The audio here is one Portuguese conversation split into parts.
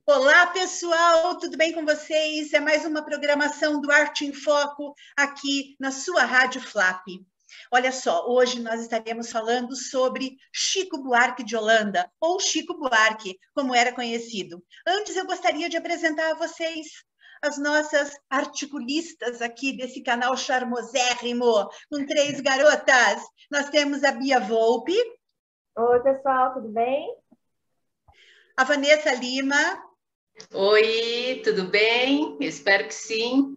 Olá, pessoal, tudo bem com vocês? É mais uma programação do Arte em Foco aqui na sua Rádio Flap. Olha só, hoje nós estaremos falando sobre Chico Buarque de Holanda, ou Chico Buarque, como era conhecido. Antes, eu gostaria de apresentar a vocês as nossas articulistas aqui desse canal charmosérrimo, com três garotas. Nós temos a Bia Volpe. Oi, pessoal, tudo bem? A Vanessa Lima. Oi, tudo bem? Espero que sim.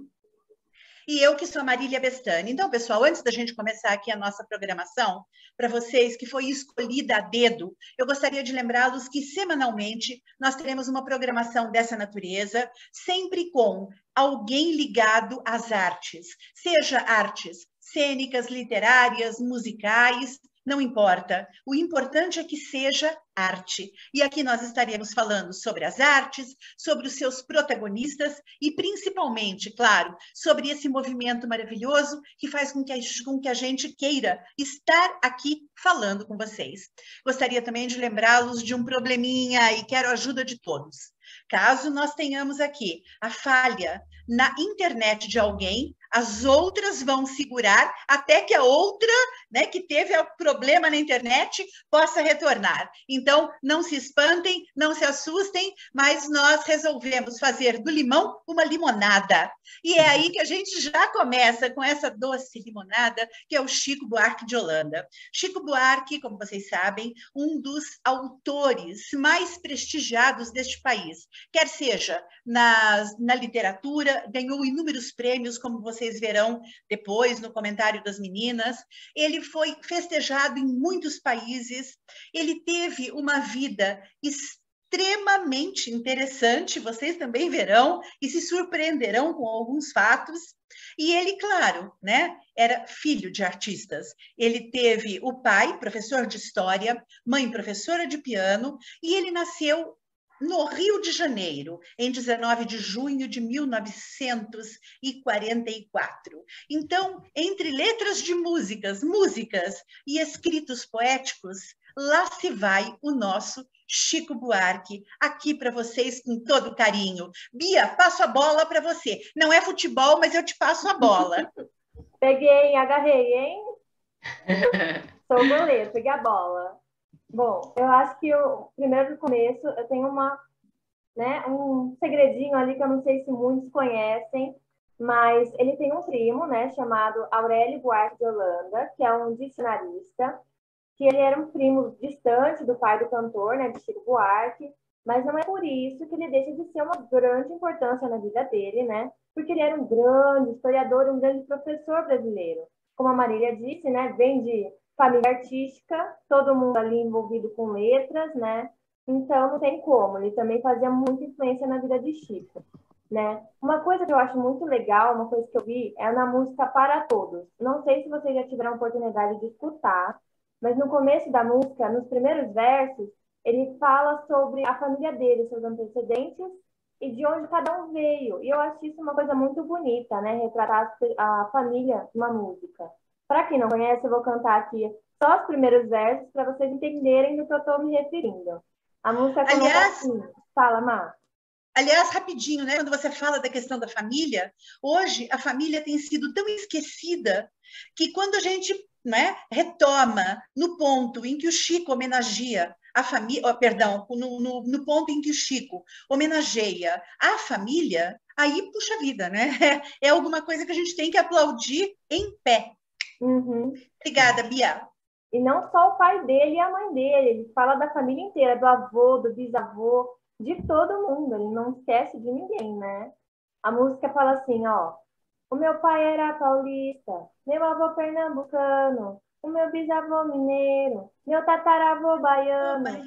E eu que sou a Marília Bestani. Então, pessoal, antes da gente começar aqui a nossa programação, para vocês que foi escolhida a dedo, eu gostaria de lembrá-los que semanalmente nós teremos uma programação dessa natureza, sempre com alguém ligado às artes, seja artes cênicas, literárias, musicais, não importa. O importante é que seja arte. E aqui nós estaremos falando sobre as artes, sobre os seus protagonistas e, principalmente, claro, sobre esse movimento maravilhoso que faz com que a gente queira estar aqui falando com vocês. Gostaria também de lembrá-los de um probleminha e quero a ajuda de todos. Caso nós tenhamos aqui a falha na internet de alguém, as outras vão segurar até que a outra, né, que teve problema na internet, possa retornar. Então, não se espantem, não se assustem, mas nós resolvemos fazer do limão uma limonada. E é aí que a gente já começa com essa doce limonada, que é o Chico Buarque de Holanda. Chico Buarque, como vocês sabem, um dos autores mais prestigiados deste país, quer seja na literatura, ganhou inúmeros prêmios, como vocês verão depois no comentário das meninas. Ele foi festejado em muitos países, ele teve uma vida extremamente interessante, vocês também verão e se surpreenderão com alguns fatos. E ele, claro, né, era filho de artistas. Ele teve o pai, professor de história, mãe, professora de piano, e ele nasceu no Rio de Janeiro, em 19 de junho de 1944. Então, entre letras de músicas e escritos poéticos, lá se vai o nosso Chico Buarque, aqui para vocês com todo carinho. Bia, passo a bola para você. Não é futebol, mas eu te passo a bola. Peguei, agarrei, hein? Sou goleiro, peguei a bola. Bom, eu acho que primeiro do começo eu tenho um segredinho ali que eu não sei se muitos conhecem, mas ele tem um primo, né, chamado Aurélio Buarque de Holanda, que é um dicionarista, que ele era um primo distante do pai do cantor, né, de Chico Buarque, mas não é por isso que ele deixa de ser uma grande importância na vida dele, né? Porque ele era um grande historiador, um grande professor brasileiro. Como a Marília disse, né, vem de família artística, todo mundo ali envolvido com letras, né? Então não tem como, ele também fazia muita influência na vida de Chico, né? Uma coisa que eu acho muito legal, uma coisa que eu vi, é na música Para Todos. Não sei se vocês já tiveram a oportunidade de escutar, mas no começo da música, nos primeiros versos, ele fala sobre a família dele, seus antecedentes e de onde cada um veio. E eu acho isso uma coisa muito bonita, né? Retratar a família numa música. Para quem não conhece, eu vou cantar aqui só os primeiros versos para vocês entenderem do que eu estou me referindo. A música começa assim. Fala, Má. Aliás, rapidinho, né? Quando você fala da questão da família, hoje a família tem sido tão esquecida que quando a gente, né, retoma no ponto em que o Chico homenageia a família, perdão, no ponto em que o Chico homenageia a família, aí puxa vida, né? É alguma coisa que a gente tem que aplaudir em pé. Uhum. Obrigada, Bia. E não só o pai dele e a mãe dele, ele fala da família inteira, do avô, do bisavô, de todo mundo, ele não esquece de ninguém, né? A música fala assim, ó, o meu pai era paulista, meu avô pernambucano, o meu bisavô mineiro, meu tataravô baiano.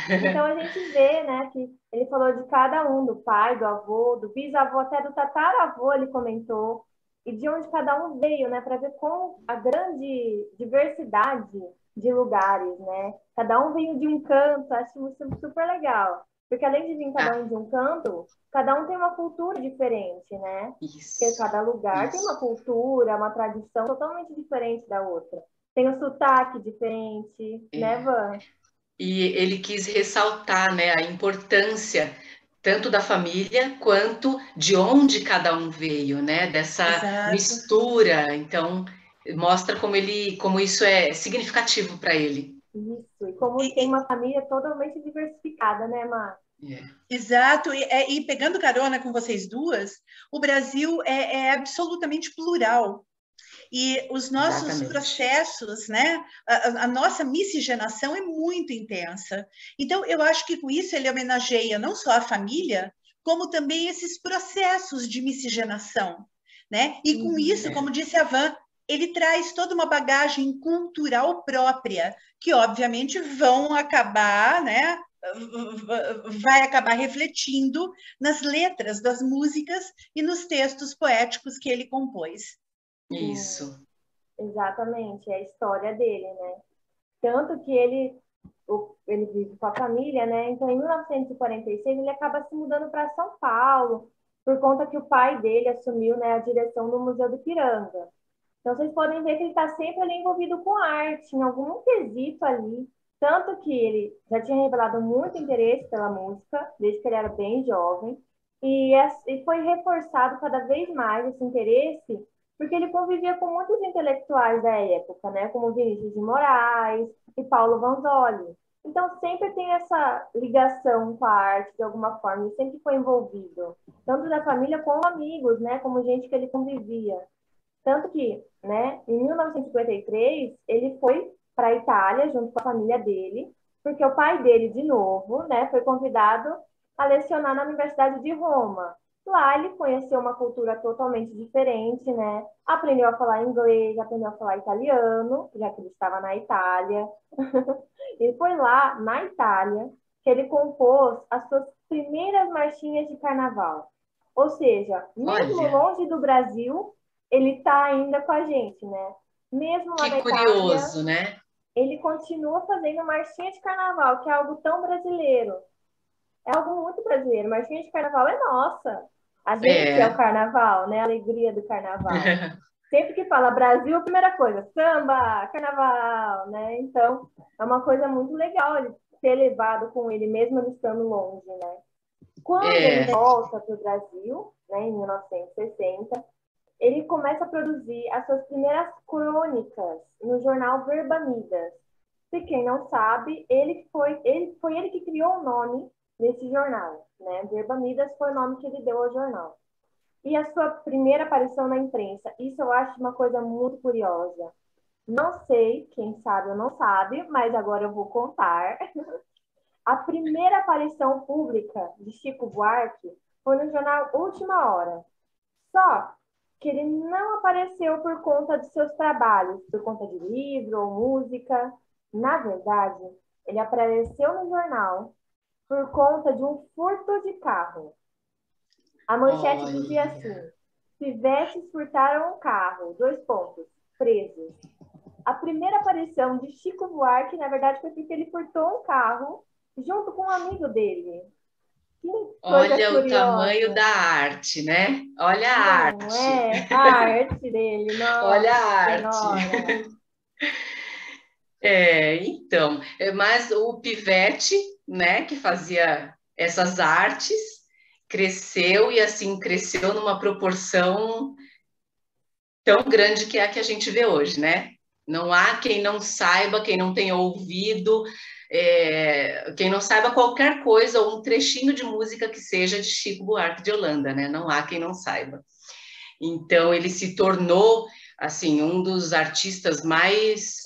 Então a gente vê, né, que ele falou de cada um, do pai, do avô, do bisavô, até do tataravô ele comentou, e de onde cada um veio, né, para ver com a grande diversidade de lugares, né? Cada um veio de um canto, acho isso super legal. Porque além de vir cada um de um canto, cada um tem uma cultura diferente, né? Isso. Porque cada lugar tem uma cultura, uma tradição totalmente diferente da outra. Tem um sotaque diferente, né, Van? E ele quis ressaltar, né, a importância tanto da família quanto de onde cada um veio, né, dessa Exato. mistura. Então, mostra como isso é significativo para ele. Isso, e como tem uma família totalmente diversificada, né, Mar? Exato, e pegando carona com vocês duas, o Brasil é absolutamente plural. E os nossos Exatamente. processos, né? A nossa miscigenação é muito intensa. Então, eu acho que com isso ele homenageia não só a família, como também esses processos de miscigenação, né? E com isso, como disse a Van, ele traz toda uma bagagem cultural própria, que obviamente vão acabar, né? Vai acabar refletindo nas letras das músicas e nos textos poéticos que ele compôs. Isso. Exatamente, é a história dele, né? Tanto que ele vive com a família, né? Então, em 1946, ele acaba se mudando para São Paulo, por conta que o pai dele assumiu, né, a direção do Museu do Ipiranga. Então, vocês podem ver que ele está sempre ali envolvido com arte, em algum quesito ali. Tanto que ele já tinha revelado muito interesse pela música, desde que ele era bem jovem, e foi reforçado cada vez mais esse interesse, porque ele convivia com muitos intelectuais da época, né, como Vinícius de Moraes e Paulo Vanzolli. Então, sempre tem essa ligação com a arte, de alguma forma, ele sempre foi envolvido, tanto da família como amigos, né, como gente que ele convivia. Tanto que, né, em 1953, ele foi para a Itália junto com a família dele, porque o pai dele, de novo, né, foi convidado a lecionar na Universidade de Roma. Lá ele conheceu uma cultura totalmente diferente, né? Aprendeu a falar inglês, aprendeu a falar italiano, já que ele estava na Itália. E foi lá, na Itália, que ele compôs as suas primeiras marchinhas de carnaval. Ou seja, mesmo Olha, longe do Brasil, ele está ainda com a gente, né? Mesmo lá que na Itália, curioso, né? ele continua fazendo marchinha de carnaval, que é algo tão brasileiro. É algo muito brasileiro. Marchinha de carnaval é nossa. A gente é o carnaval, né? A alegria do carnaval. Sempre que fala Brasil, a primeira coisa, samba, carnaval, né? Então, é uma coisa muito legal ele ter levado com ele, mesmo ele estando longe, né? Quando ele volta para o Brasil, né, em 1960, ele começa a produzir as suas primeiras crônicas no jornal Verbamidas. Se quem não sabe, foi ele que criou o nome desse jornal, né? Verbamidas foi o nome que ele deu ao jornal. E a sua primeira aparição na imprensa, isso eu acho uma coisa muito curiosa. Não sei, quem sabe ou não sabe, mas agora eu vou contar. A primeira aparição pública de Chico Buarque foi no jornal Última Hora. Só que ele não apareceu por conta de seus trabalhos, por conta de livro ou música. Na verdade, ele apareceu no jornal por conta de um furto de carro. A manchete dizia assim: pivetes furtaram um carro, presos. A primeira aparição de Chico Buarque, na verdade, foi porque ele furtou um carro junto com um amigo dele. Que coisa Olha curiosa. O tamanho da arte, né? Olha a arte. Não é a arte dele, nossa. Olha a arte. Senhora. Então, mas o Pivete, né, que fazia essas artes, cresceu e assim cresceu numa proporção tão grande que é a que a gente vê hoje, né? Não há quem não saiba, quem não tenha ouvido, quem não saiba qualquer coisa ou um trechinho de música que seja de Chico Buarque de Holanda, né? Não há quem não saiba. Então ele se tornou assim um dos artistas mais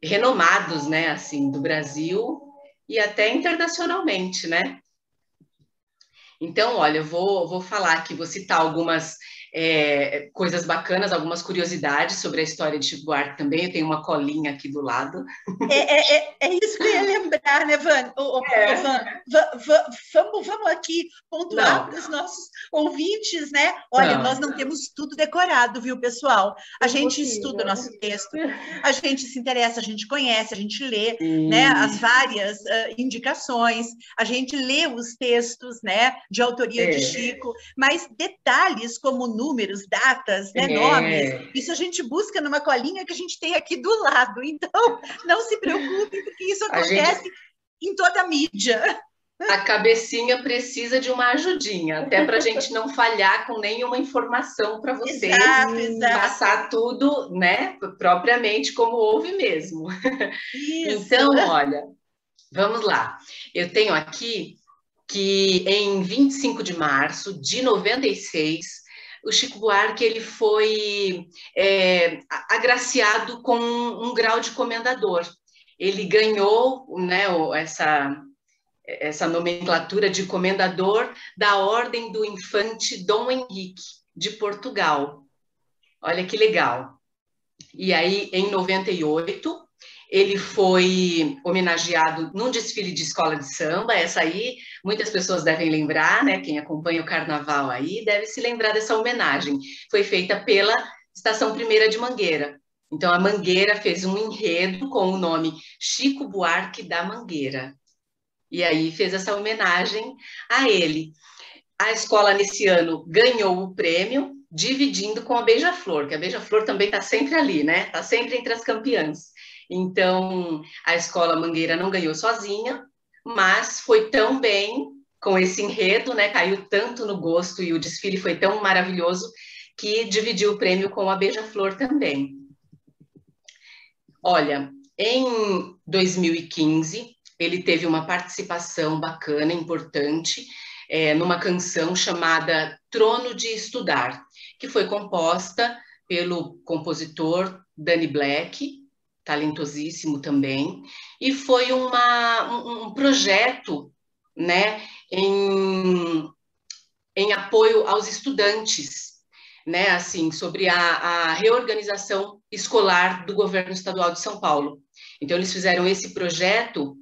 renomados, né? Assim do Brasil e até internacionalmente, né? Então, olha, eu vou falar aqui, vou citar algumas coisas bacanas, algumas curiosidades sobre a história de Chico Buarque também. Eu tenho uma colinha aqui do lado. É isso que eu ia lembrar, né, Van? Vamos aqui pontuar para os nossos ouvintes, né? Olha, nós não temos tudo decorado, viu, pessoal? A gente estuda o nosso texto, a gente se interessa, a gente conhece, a gente lê, né, as várias indicações, a gente lê os textos, né, de autoria de Chico, mas detalhes como números, datas, né, nomes. Isso a gente busca numa colinha que a gente tem aqui do lado. Então, não se preocupe, porque isso acontece em toda a mídia. A cabecinha precisa de uma ajudinha, até para a gente não falhar com nenhuma informação para vocês. Exato. Passar tudo, né, propriamente como houve mesmo. Isso. Então, olha, vamos lá. Eu tenho aqui que em 25 de março de 96, o Chico Buarque ele foi agraciado com um grau de comendador. Ele ganhou, né, essa nomenclatura de comendador da Ordem do Infante Dom Henrique de Portugal. Olha que legal. E aí, em 98, ele foi homenageado num desfile de escola de samba. Essa aí, muitas pessoas devem lembrar, né? Quem acompanha o carnaval aí deve se lembrar dessa homenagem. Foi feita pela Estação Primeira de Mangueira. Então, a Mangueira fez um enredo com o nome Chico Buarque da Mangueira. E aí fez essa homenagem a ele. A escola, nesse ano, ganhou o prêmio, dividindo com a Beija-Flor, que a Beija-Flor também está sempre ali, né? Está sempre entre as campeãs. Então, a escola Mangueira não ganhou sozinha, mas foi tão bem com esse enredo, né? Caiu tanto no gosto e o desfile foi tão maravilhoso que dividiu o prêmio com a Beija-Flor também. Olha, em 2015, ele teve uma participação bacana, importante, numa canção chamada Trono de Estudar, que foi composta pelo compositor Danny Black, talentosíssimo também, e foi um projeto, né, em apoio aos estudantes, né, assim, sobre a reorganização escolar do governo estadual de São Paulo. Então, eles fizeram esse projeto.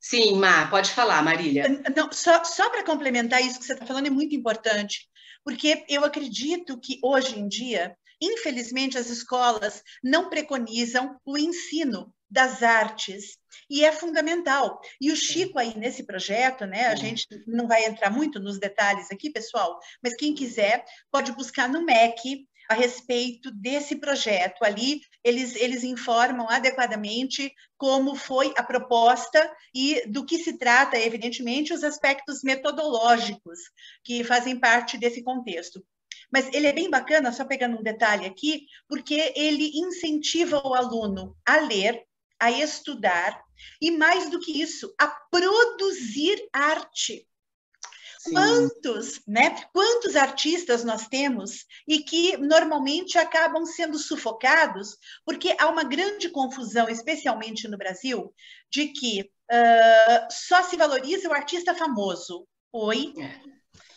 Sim, Má, pode falar, Marília. Não, só para complementar isso que você está falando é muito importante, porque eu acredito que hoje em dia, infelizmente, as escolas não preconizam o ensino das artes, e é fundamental. E o Chico aí nesse projeto, né, a gente não vai entrar muito nos detalhes aqui, pessoal, mas quem quiser pode buscar no MEC a respeito desse projeto. Ali eles informam adequadamente como foi a proposta e do que se trata, evidentemente, os aspectos metodológicos que fazem parte desse contexto. Mas ele é bem bacana, só pegando um detalhe aqui, porque ele incentiva o aluno a ler, a estudar e, mais do que isso, a produzir arte. Sim. Quantos artistas nós temos e que normalmente acabam sendo sufocados porque há uma grande confusão, especialmente no Brasil, de que só se valoriza o artista famoso. Oi?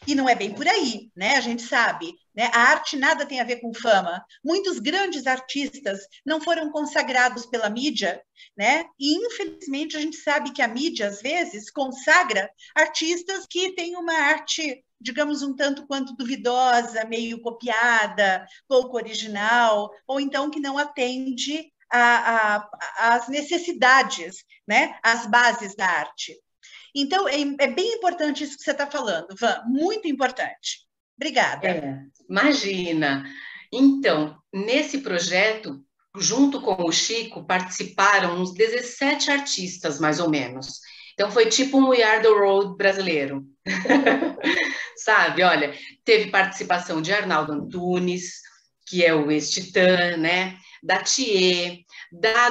E não é bem por aí, né? A gente sabe, né? A arte nada tem a ver com fama. Muitos grandes artistas não foram consagrados pela mídia, né? E, infelizmente, a gente sabe que a mídia, às vezes, consagra artistas que têm uma arte, digamos, um tanto quanto duvidosa, meio copiada, pouco original, ou então que não atende às necessidades, né? Às bases da arte. Então, é bem importante isso que você está falando, Van, muito importante. Obrigada. Imagina. Então, nesse projeto, junto com o Chico, participaram uns 17 artistas, mais ou menos. Então, foi tipo um We Are The Road brasileiro. Sabe, olha, teve participação de Arnaldo Antunes, que é o ex-Titã, né? Da Thier,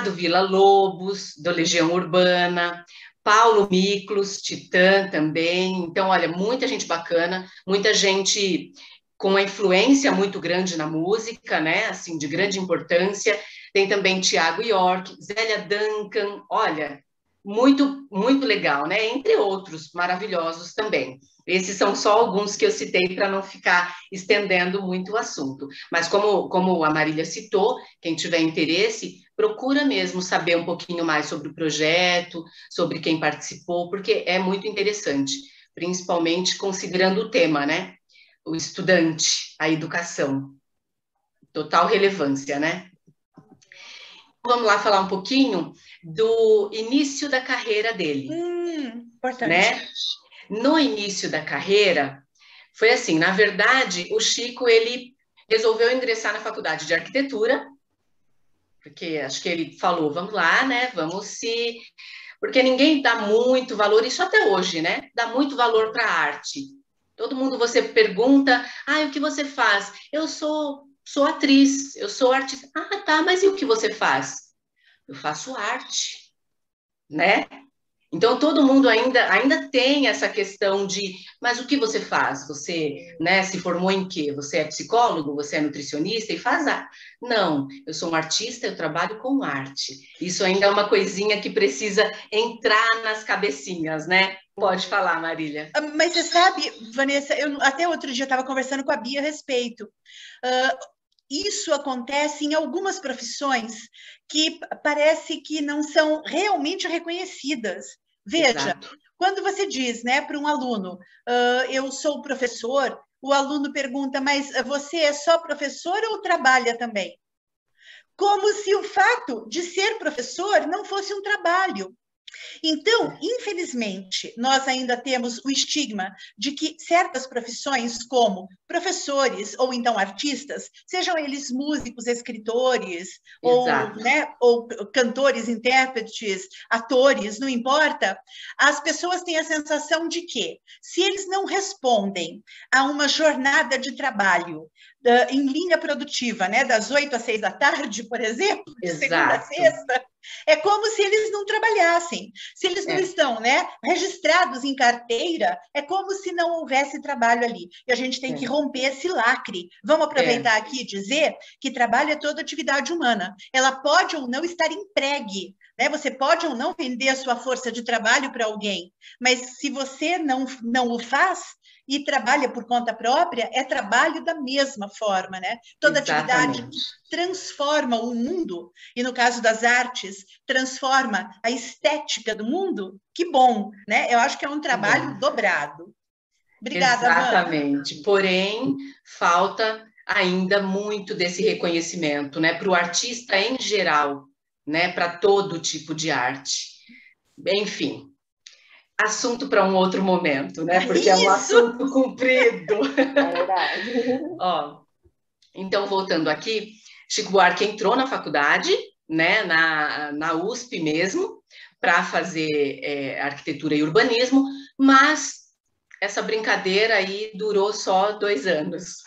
do Villa-Lobos, do Legião Urbana, Paulo Miklos, Titã também. Então, olha, muita gente bacana, muita gente com uma influência muito grande na música, né? Assim, de grande importância. Tem também Tiago York, Zélia Duncan, olha, muito, muito legal, né? Entre outros maravilhosos também. Esses são só alguns que eu citei para não ficar estendendo muito o assunto. Mas como a Marília citou, quem tiver interesse, procura mesmo saber um pouquinho mais sobre o projeto, sobre quem participou, porque é muito interessante, principalmente considerando o tema, né? O estudante, a educação. Total relevância, né? Vamos lá falar um pouquinho do início da carreira dele. Importante. Né? No início da carreira, foi assim, na verdade, o Chico, ele resolveu ingressar na faculdade de arquitetura, porque acho que ele falou, vamos lá, né? Vamos se... Porque ninguém dá muito valor, isso até hoje, né? Dá muito valor para a arte. Todo mundo, você pergunta, o que você faz? Eu sou atriz, eu sou artista. Ah, tá, mas e o que você faz? Eu faço arte, né? Então, todo mundo ainda tem essa questão de, mas o que você faz? Você, né, se formou em quê? Você é psicólogo? Você é nutricionista e faz arte? Não, eu sou um artista, eu trabalho com arte. Isso ainda é uma coisinha que precisa entrar nas cabecinhas, né? Pode falar, Marília. Mas você sabe, Vanessa, eu até outro dia estava conversando com a Bia a respeito. Isso acontece em algumas profissões que parece que não são realmente reconhecidas. Veja, Exato. Quando você diz, né, para um aluno, eu sou professor, o aluno pergunta, mas você é só professor ou trabalha também? Como se o fato de ser professor não fosse um trabalho. Então, infelizmente, nós ainda temos o estigma de que certas profissões, como professores ou então artistas, sejam eles músicos, escritores, ou cantores, intérpretes, atores, não importa, as pessoas têm a sensação de que, se eles não respondem a uma jornada de trabalho em linha produtiva, né, das 8 às 6 da tarde, por exemplo, de segunda a sexta, é como se eles não trabalhassem. Se eles não estão, né, registrados em carteira, é como se não houvesse trabalho ali. E a gente tem que romper esse lacre. Vamos aproveitar aqui e dizer que trabalho é toda atividade humana. Ela pode ou não estar empregue, né? Você pode ou não vender a sua força de trabalho para alguém, mas se você não o faz e trabalha por conta própria, é trabalho da mesma forma, né? Toda atividade transforma o mundo, e no caso das artes, transforma a estética do mundo. Que bom, né? Eu acho que é um trabalho dobrado. Obrigada, Exatamente. Vânia. Porém, falta ainda muito desse reconhecimento, né? Para o artista em geral, né? Para todo tipo de arte. Enfim, assunto para um outro momento, né? Porque é um assunto comprido. É verdade. Ó, então, voltando aqui, Chico Buarque entrou na faculdade, né? Na USP mesmo, para fazer arquitetura e urbanismo, mas essa brincadeira aí durou só 2 anos.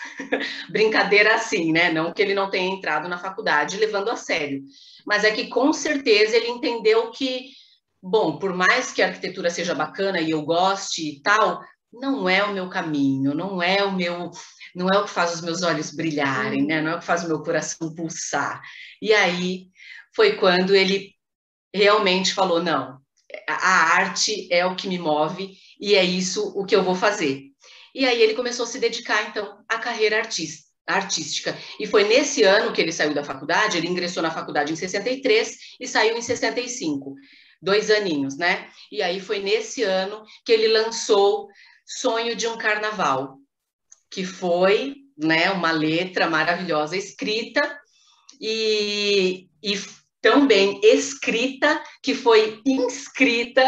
Brincadeira assim, né? Não que ele não tenha entrado na faculdade levando a sério, mas é que com certeza ele entendeu que, bom, por mais que a arquitetura seja bacana e eu goste e tal, não é o meu caminho, não é o que faz os meus olhos brilharem, né? Não é o que faz o meu coração pulsar. E aí foi quando ele realmente falou, não, a arte é o que me move e é isso o que eu vou fazer. E aí ele começou a se dedicar, então, à carreira artística. E foi nesse ano que ele saiu da faculdade, ele ingressou na faculdade em 63 e saiu em 65. 2 aninhos, né? E aí foi nesse ano que ele lançou Sonho de um Carnaval, que foi, né, uma letra maravilhosa escrita e tão bem escrita que foi inscrita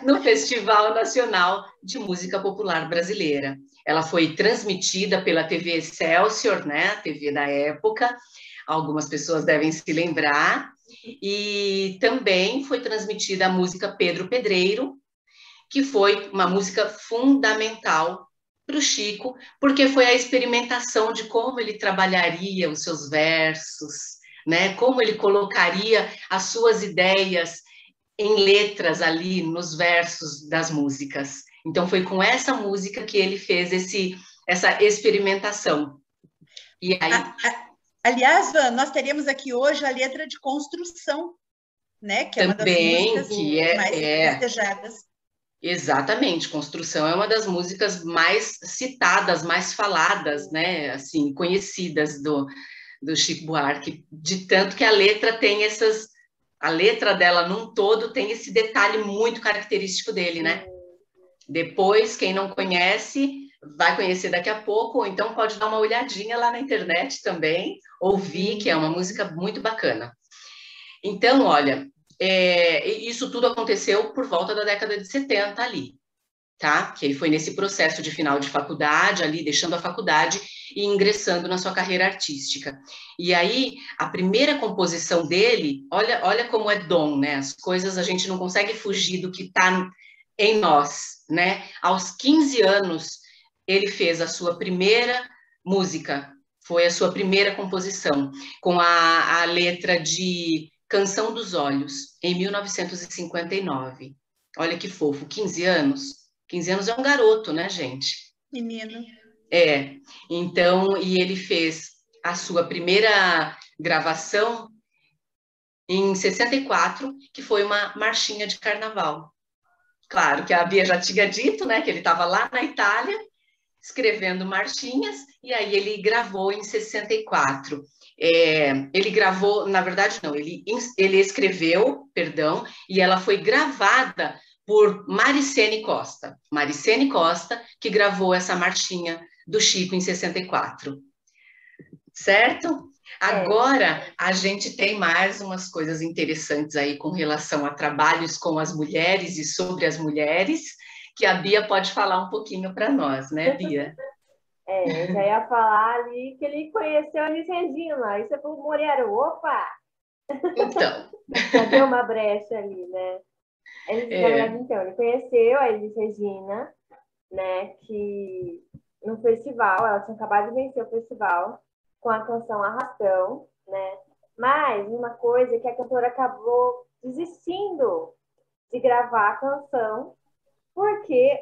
no Festival Nacional de Música Popular Brasileira. Ela foi transmitida pela TV Excelsior, né, a TV da época, algumas pessoas devem se lembrar, e também foi transmitida a música Pedro Pedreiro, que foi uma música fundamental para o Chico, porque foi a experimentação de como ele trabalharia os seus versos, né? Como ele colocaria as suas ideias em letras ali nos versos das músicas. Então foi com essa música que ele fez essa experimentação. E aí, aliás, Van, nós teríamos aqui hoje a letra de Construção, né? Que é uma das músicas mais desejadas. Exatamente, Construção é uma das músicas mais citadas, mais faladas, né? Assim, conhecidas do Chico Buarque, de tanto que a letra tem a letra dela num todo tem esse detalhe muito característico dele, né? Depois, quem não conhece, vai conhecer daqui a pouco, ou então pode dar uma olhadinha lá na internet também, ouvir, que é uma música muito bacana. Então, olha, isso tudo aconteceu por volta da década de 70 ali. tá? Que foi nesse processo de final de faculdade, ali deixando a faculdade e ingressando na sua carreira artística. E aí, a primeira composição dele, olha como é dom, né? As coisas a gente não consegue fugir do que está em nós, né? Aos 15 anos, ele fez a sua primeira música, foi a sua primeira composição, com a letra de Canção dos Olhos, em 1959. Olha que fofo, 15 anos. 15 anos é um garoto, né, gente? Menino. Então, e ele fez a sua primeira gravação em 64, que foi uma marchinha de carnaval. Claro que a Bia já tinha dito, né, que ele estava lá na Itália, escrevendo marchinhas, e aí ele gravou em 64. Ele gravou, na verdade não, ele escreveu, perdão, e ela foi gravada por Maricene Costa. Maricene Costa, que gravou essa marchinha do Chico em 64. Certo? Agora, a gente tem mais umas coisas interessantes aí com relação a trabalhos com as mulheres e sobre as mulheres, que a Bia pode falar um pouquinho para nós, né, Bia? Já ia falar ali que ele conheceu a Elis Regina. Aí você falou, Moreiro, opa! Então. Já deu uma brecha ali, né? Na verdade, então, ele conheceu a Elis Regina, né? Que no festival, ela tinha acabado de vencer o festival com a canção Arrastão, né? Mas uma coisa é que a cantora acabou desistindo de gravar a canção porque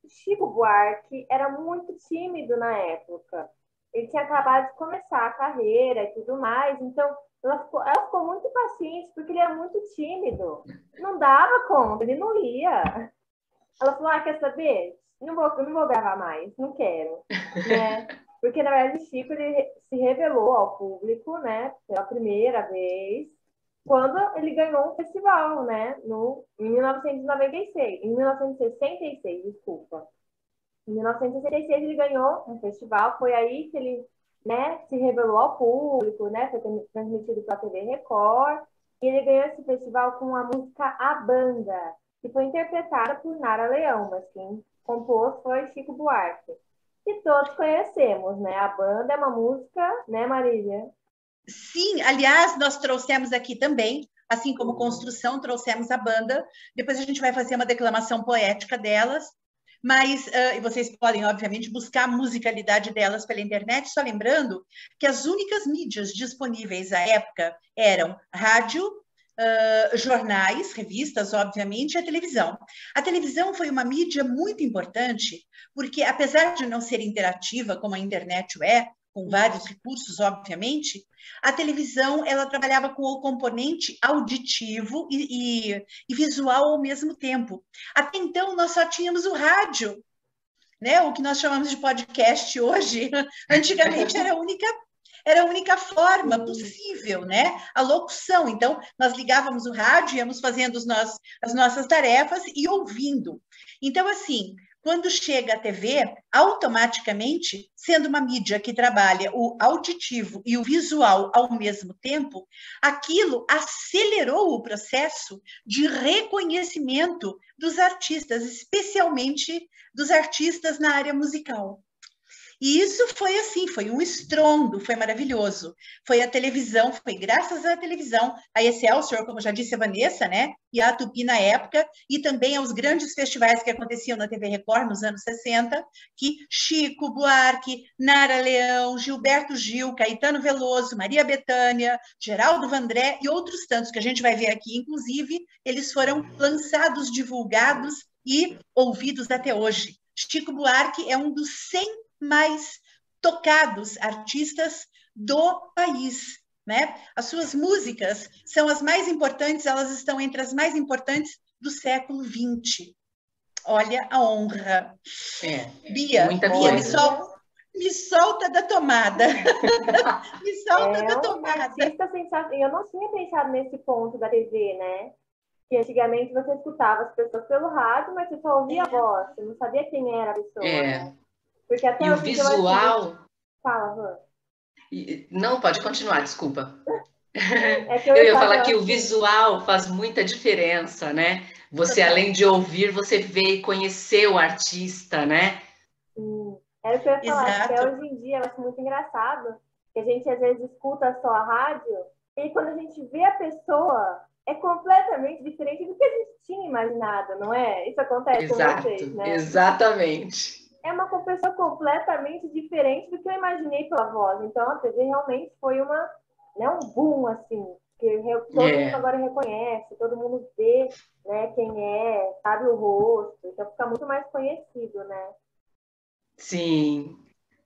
Chico Buarque era muito tímido na época. Ele tinha acabado de começar a carreira e tudo mais, então ela ficou muito impaciente porque ele era muito tímido. Não dava conta, ele não ia. Ela falou, quer saber? Não vou gravar mais, não quero. Né? Porque, na verdade, o Chico ele se revelou ao público, né, pela primeira vez, quando ele ganhou um festival, né, em 1996, em 1966, desculpa. Em 1966 ele ganhou um festival, foi aí que ele, né, se revelou ao público, né, foi transmitido pela TV Record, e ele ganhou esse festival com a música A Banda, que foi interpretada por Nara Leão, mas quem compôs foi Chico Buarque. Que todos conhecemos, né? A Banda é uma música, né, Marília? Sim, aliás, nós trouxemos aqui também, assim como Construção, trouxemos a banda. Depois a gente vai fazer uma declamação poética delas, mas vocês podem, obviamente, buscar a musicalidade delas pela internet, só lembrando que as únicas mídias disponíveis à época eram rádio, jornais, revistas, obviamente, e a televisão. A televisão foi uma mídia muito importante, porque, apesar de não ser interativa, como a internet é, com vários recursos, obviamente, a televisão ela trabalhava com o componente auditivo e visual ao mesmo tempo. Até então, nós só tínhamos o rádio, né? O que nós chamamos de podcast hoje. Antigamente era a única forma possível, né? A locução. Então, nós ligávamos o rádio, íamos fazendo as nossas tarefas e ouvindo. Então, assim, quando chega a TV, automaticamente, sendo uma mídia que trabalha o auditivo e o visual ao mesmo tempo, aquilo acelerou o processo de reconhecimento dos artistas, especialmente dos artistas na área musical. E isso foi assim, foi um estrondo, foi maravilhoso. Foi a televisão, foi graças à televisão, a Excelsior, como já disse a Vanessa, né? E a Tupi na época, e também aos grandes festivais que aconteciam na TV Record nos anos 60, que Chico Buarque, Nara Leão, Gilberto Gil, Caetano Veloso, Maria Bethânia, Geraldo Vandré e outros tantos que a gente vai ver aqui, inclusive, eles foram lançados, divulgados e ouvidos até hoje. Chico Buarque é um dos 100 mais tocados artistas do país, né? As suas músicas são as mais importantes, elas estão entre as mais importantes do século XX. Olha a honra. Bia, me solta da tomada. Me solta da tomada. Artista sensacional. Eu não tinha pensado nesse ponto da TV, né? Que antigamente você escutava as pessoas pelo rádio, mas você só ouvia a voz, você não sabia quem era a pessoa, né? Porque até e o visual... Fala, Van. Não, pode continuar, desculpa. Eu ia falar que o visual faz muita diferença, né? Você, além de ouvir, você vê e conhecer o artista, né? Era o que eu ia falar, porque Exato. hoje em dia eu acho muito engraçado que a gente às vezes escuta só a rádio e quando a gente vê a pessoa é completamente diferente do que a gente tinha imaginado, não é? Isso acontece com vocês, Exato, né? exatamente. É uma pessoa completamente diferente do que eu imaginei pela voz. Então a TV realmente foi né, um boom, assim, que todo mundo É, agora reconhece, todo mundo vê, né, quem é, sabe o rosto, então fica muito mais conhecido, né? sim,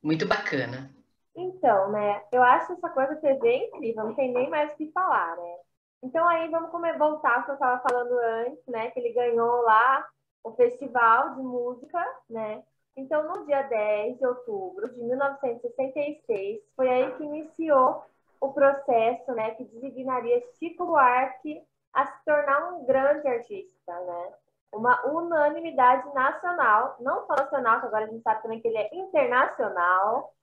muito bacana. Então, né, eu acho essa coisa da TV incrível, não tem nem mais o que falar, né? Então aí vamos voltar ao que eu estava falando antes, né, que ele ganhou lá o festival de música, né? Então, no dia 10 de outubro de 1966, foi aí que iniciou o processo, né, que designaria Chico Buarque a se tornar um grande artista, né? Uma unanimidade nacional, não só nacional, que agora a gente sabe também que ele é internacional,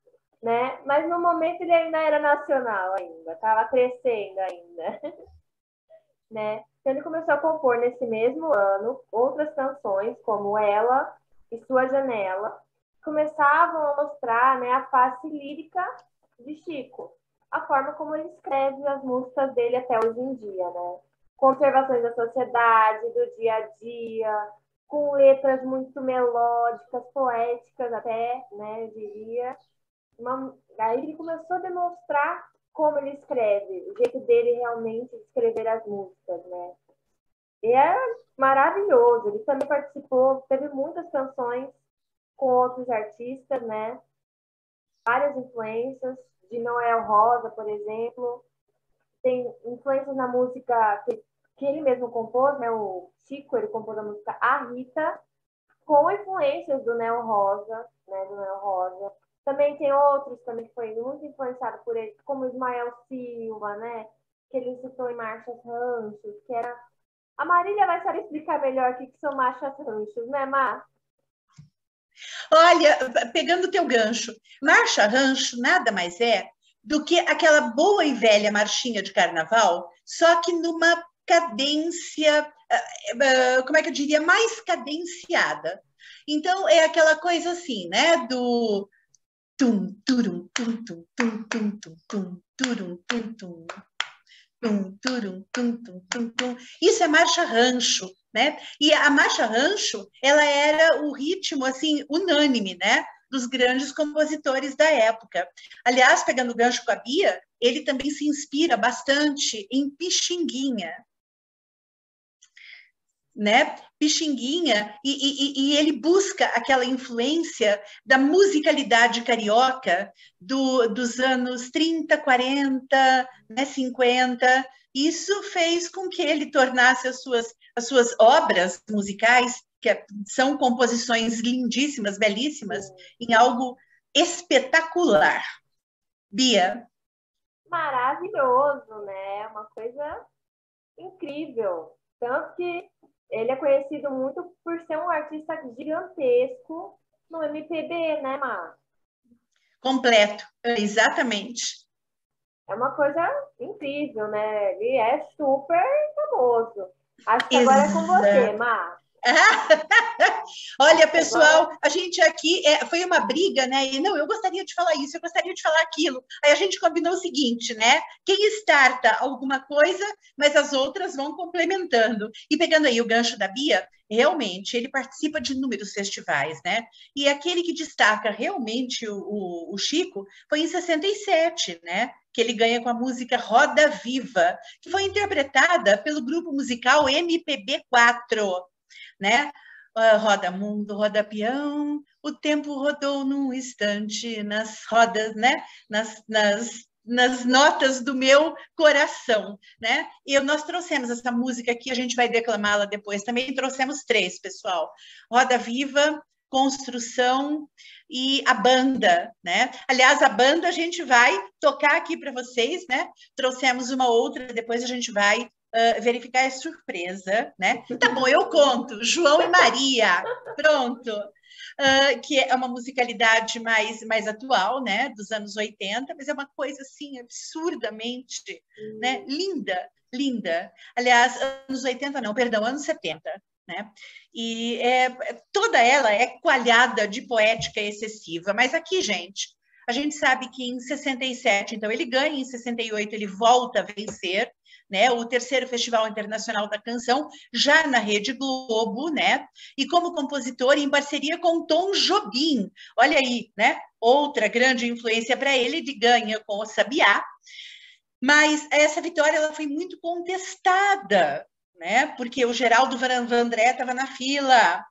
né? Mas no momento ele ainda era nacional ainda, estava crescendo ainda, né? Então ele começou a compor nesse mesmo ano outras canções como Ela e Sua Janela, começavam a mostrar, né, a face lírica de Chico, a forma como ele escreve as músicas dele até hoje em dia, né? Com observações da sociedade, do dia a dia, com letras muito melódicas, poéticas até, né, eu diria. Aí ele começou a demonstrar como ele escreve, o jeito dele realmente de escrever as músicas, né? E é maravilhoso. Ele também participou, teve muitas canções com outros artistas, né? Várias influências de Noel Rosa, por exemplo. Tem influências na música que ele mesmo compôs, né? O Chico, ele compôs a música A Rita, com influências do Noel Rosa, né? Do Noel Rosa. Também tem outros também que foi muito influenciado por ele, como Ismael Silva, né? Que ele citou em Marchas Ranchos, que era... A Marília vai saber explicar melhor o que são Marchas Ranchos, né, Mar? Olha, pegando o teu gancho, marcha rancho nada mais é do que aquela boa e velha marchinha de carnaval, só que numa cadência, como é que eu diria, mais cadenciada. Então, é aquela coisa assim, né, do tum, turum, tum, tum, tum, tum, tum, tum, turum, tum, tum, tum, turum, tum, tum, tum, tum. Isso é marcha rancho, né? E a marcha rancho, ela era o ritmo assim unânime, né? Dos grandes compositores da época. Aliás, pegando o gancho com a Bia, ele também se inspira bastante em Pixinguinha, né? Pixinguinha, e ele busca aquela influência da musicalidade carioca dos anos 30, 40, né, 50. Isso fez com que ele tornasse as suas obras musicais, são composições lindíssimas, belíssimas, em algo espetacular. Bia? Maravilhoso, né? Uma coisa incrível. Tanto que ele é conhecido muito por ser um artista gigantesco no MPB, né, Mar? Completo, exatamente. É uma coisa incrível, né? Ele é super famoso. Acho que agora é com você, Exato. Mar. Olha, Agora, pessoal, a gente aqui foi uma briga, né? E não, eu gostaria de falar isso, eu gostaria de falar aquilo. Aí a gente combinou o seguinte, né? Quem starta alguma coisa, mas as outras vão complementando. E pegando aí o gancho da Bia, realmente ele participa de inúmeros festivais, né? E aquele que destaca realmente o Chico foi em 67, né? Que ele ganha com a música Roda Viva, que foi interpretada pelo grupo musical MPB4, né? Roda mundo, roda peão, o tempo rodou num instante nas rodas, né? Nas notas do meu coração, né? E nós trouxemos essa música aqui, a gente vai declamá-la depois. Também trouxemos três, pessoal. Roda Viva, Construção e a banda, né? Aliás, a banda a gente vai tocar aqui para vocês, né? Trouxemos uma outra, depois a gente vai verificar a surpresa, né? Tá bom, eu conto. João e Maria, pronto. Que é uma musicalidade mais atual, né? Dos anos 80, mas é uma coisa assim absurdamente, né? Linda, linda. Aliás, anos 80 não, perdão, anos 70. né? E toda ela é coalhada de poética excessiva. Mas aqui, gente, a gente sabe que em 67, então ele ganha, em 68 ele volta a vencer, né, o terceiro Festival Internacional da Canção, já na Rede Globo, né, e como compositor em parceria com Tom Jobim. Olha aí, né, outra grande influência para ele, ele ganha com o Sabiá, mas essa vitória ela foi muito contestada, né, porque o Geraldo Vandré estava na fila.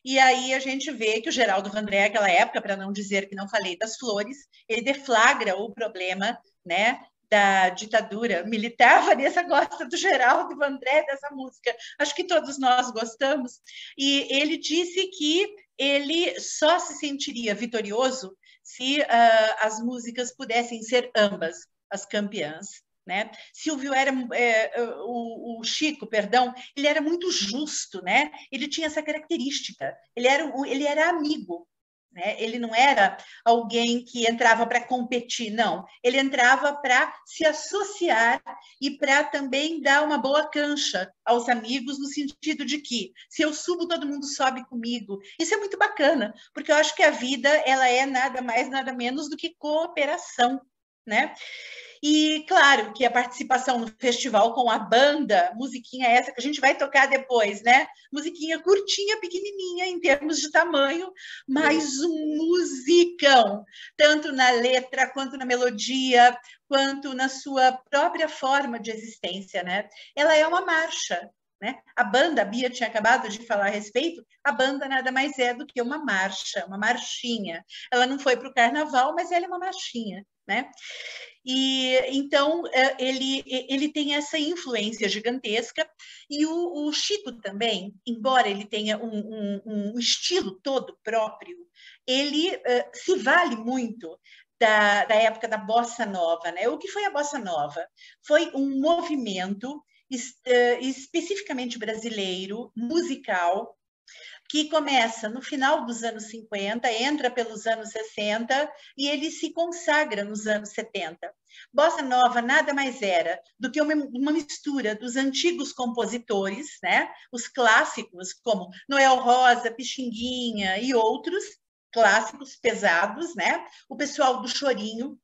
E aí a gente vê que o Geraldo Vandré, naquela época, para não dizer que não falei das flores, ele deflagra o problema, né, da ditadura militar. A Vanessa gosta do Geraldo Vandré, dessa música. Acho que todos nós gostamos. E ele disse que ele só se sentiria vitorioso se as músicas pudessem ser ambas as campeãs. Né? Silvio era o Chico, perdão, ele era muito justo, né? Ele tinha essa característica. Ele era amigo, né? Ele não era alguém que entrava para competir, não. Ele entrava para se associar e para também dar uma boa cancha aos amigos, no sentido de que se eu subo, todo mundo sobe comigo. Isso é muito bacana, porque eu acho que a vida ela é nada mais, nada menos do que cooperação, né? E, claro, que a participação no festival com a banda, musiquinha essa que a gente vai tocar depois, né? Musiquinha curtinha, pequenininha em termos de tamanho, mas um musicão, tanto na letra, quanto na melodia, quanto na sua própria forma de existência, né? Ela é uma marcha, né? A banda, a Bia tinha acabado de falar a respeito, a banda nada mais é do que uma marcha, uma marchinha. Ela não foi para o carnaval, mas ela é uma marchinha, né? E então ele tem essa influência gigantesca, e o Chico também, embora ele tenha um estilo todo próprio, ele se vale muito da época da Bossa Nova, né? O que foi a Bossa Nova? Foi um movimento especificamente brasileiro, musical, que começa no final dos anos 50, entra pelos anos 60 e ele se consagra nos anos 70. Bossa Nova nada mais era do que uma mistura dos antigos compositores, né? Os clássicos como Noel Rosa, Pixinguinha e outros clássicos pesados, né? O pessoal do chorinho,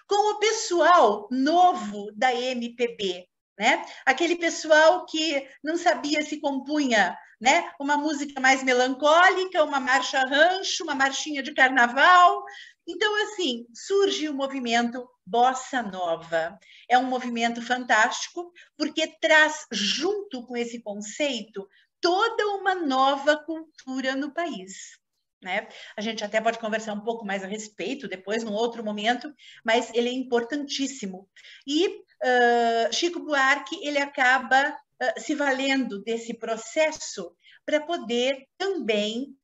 com o pessoal novo da MPB, né? Aquele pessoal que não sabia se compunha, né? Uma música mais melancólica, uma marcha rancho, uma marchinha de carnaval. Então, assim, surge o movimento Bossa Nova. É um movimento fantástico, porque traz, junto com esse conceito, toda uma nova cultura no país. Né? A gente até pode conversar um pouco mais a respeito depois, num outro momento, mas ele é importantíssimo. E Chico Buarque, ele acaba se valendo desse processo para poder também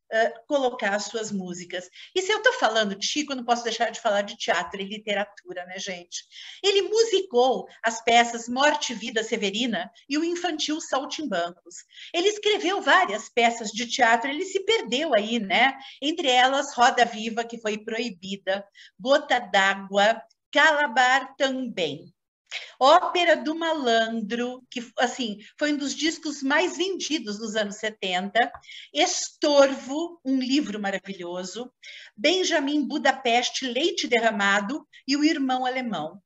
colocar as suas músicas. E se eu estou falando de Chico, eu não posso deixar de falar de teatro e literatura, né, gente? Ele musicou as peças Morte e Vida Severina e o infantil Saltimbancos. Ele escreveu várias peças de teatro, ele se perdeu aí, né? Entre elas, Roda Viva, que foi proibida, Gota d'Água, Calabar também. Ópera do Malandro, que assim, foi um dos discos mais vendidos nos anos 70, Estorvo, um livro maravilhoso, Benjamin Budapeste, Leite Derramado e O Irmão Alemão.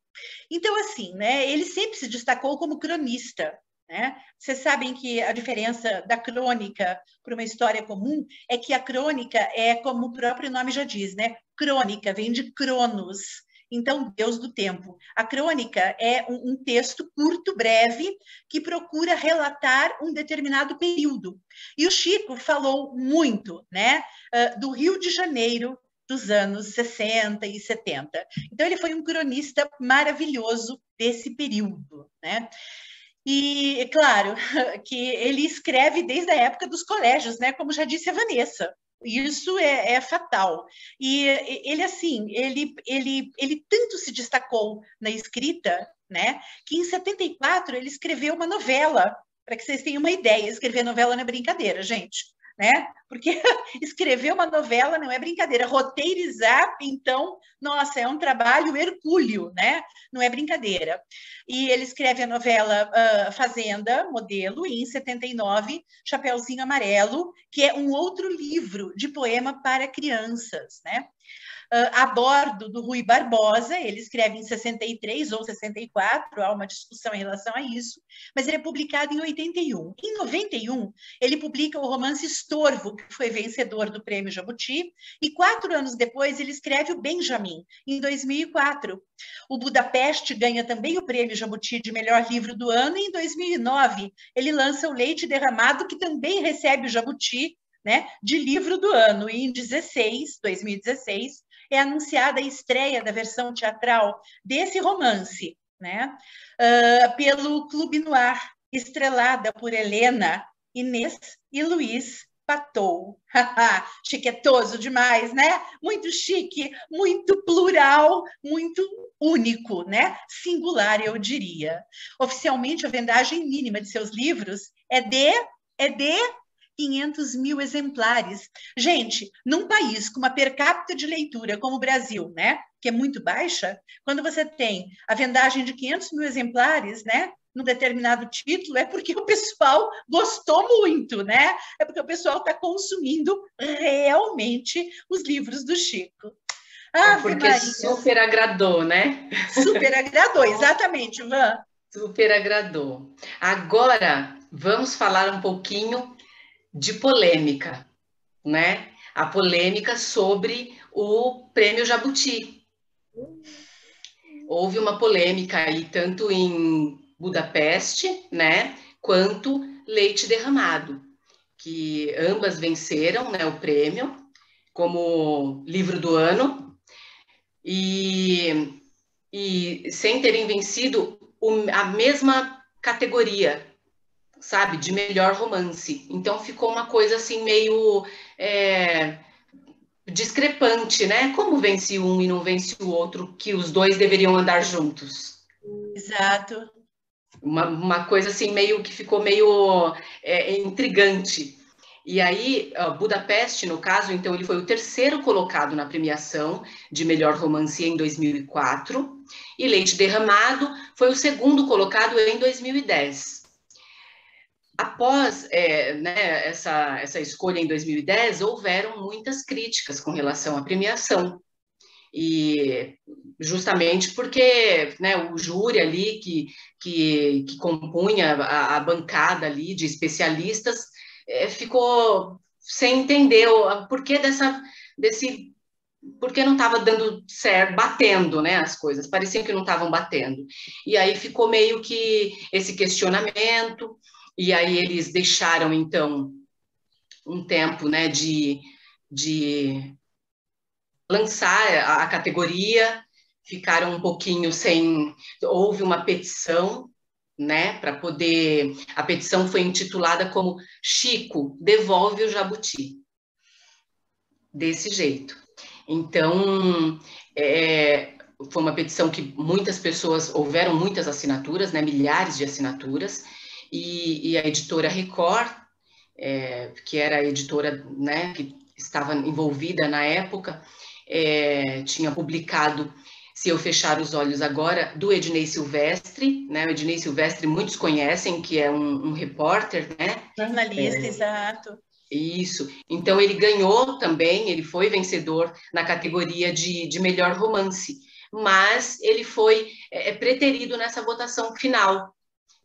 Então, assim, né, ele sempre se destacou como cronista. Né? Vocês sabem que a diferença da crônica para uma história comum é que a crônica é, como o próprio nome já diz, né? Crônica vem de Cronos. Então, Deus do tempo. A crônica é um texto curto, breve, que procura relatar um determinado período. E o Chico falou muito, né, do Rio de Janeiro dos anos 60 e 70. Então, ele foi um cronista maravilhoso desse período, né? E, é claro, que ele escreve desde a época dos colégios, né, como já disse a Vanessa. Isso é fatal. E ele, assim, ele tanto se destacou na escrita, né, que em 74 ele escreveu uma novela, para que vocês tenham uma ideia. Escrever novela não é brincadeira, gente, né? porque escrever uma novela não é brincadeira. Roteirizar, então, nossa, é um trabalho hercúleo, né? Não é brincadeira. E ele escreve a novela Fazenda, Modelo, e em 79, Chapeuzinho Amarelo, que é um outro livro de poema para crianças, né? A bordo do Rui Barbosa, ele escreve em 63 ou 64, há uma discussão em relação a isso, mas ele é publicado em 81. Em 91, ele publica o romance Estorvo, que foi vencedor do Prêmio Jabuti, e 4 anos depois ele escreve o Benjamin, em 2004. O Budapeste ganha também o Prêmio Jabuti de melhor livro do ano, e em 2009 ele lança o Leite Derramado, que também recebe o Jabuti, né, de livro do ano, e em 2016, é anunciada a estreia da versão teatral desse romance, né, pelo Clube Noir, estrelada por Helena, Inês e Luiz Patou. Chiquetoso demais, né? Muito chique, muito plural, muito único, né? Singular, eu diria. Oficialmente, a vendagem mínima de seus livros é de 500 mil exemplares. Gente, num país com uma per capita de leitura como o Brasil, né, que é muito baixa, quando você tem a vendagem de 500 mil exemplares, né, num determinado título, é porque o pessoal gostou muito, né? É porque o pessoal está consumindo realmente os livros do Chico. É porque super agradou, né? Super agradou, exatamente, Ivan. Super agradou. Agora, vamos falar um pouquinho de polêmica, né? A polêmica sobre o Prêmio Jabuti. Houve uma polêmica aí, tanto em Budapeste, né, quanto Leite Derramado, que ambas venceram, né, o prêmio como livro do ano, e sem terem vencido a mesma categoria, sabe, de melhor romance. Então ficou uma coisa assim meio discrepante, né? Como vence um e não vence o outro, que os dois deveriam andar juntos. Exato. Uma coisa assim meio que ficou meio intrigante. E aí, Budapeste, no caso, então ele foi o terceiro colocado na premiação de melhor romance em 2004, e Leite Derramado foi o segundo colocado em 2010. Após né, essa escolha em 2010, houveram muitas críticas com relação à premiação, e justamente porque, né, o júri ali que compunha a bancada ali de especialistas ficou sem entender o porquê porque não estava dando certo, batendo, né, as coisas, parecia que não estavam batendo. E aí ficou meio que esse questionamento, e aí eles deixaram, então, um tempo, né, de lançar a categoria, ficaram um pouquinho sem... Houve uma petição, né, para poder... A petição foi intitulada como Chico, devolve o Jabuti. Desse jeito. Então, foi uma petição que muitas pessoas... Houveram muitas assinaturas, né, milhares de assinaturas, e a editora Record, que era a editora, né, que estava envolvida na época, tinha publicado Se Eu Fechar os Olhos Agora, do Ednei Silvestre, né? O Ednei Silvestre muitos conhecem, que é um repórter, né? Jornalista, exato. Isso. Então ele ganhou também, ele foi vencedor na categoria de melhor romance, mas ele foi preterido nessa votação final.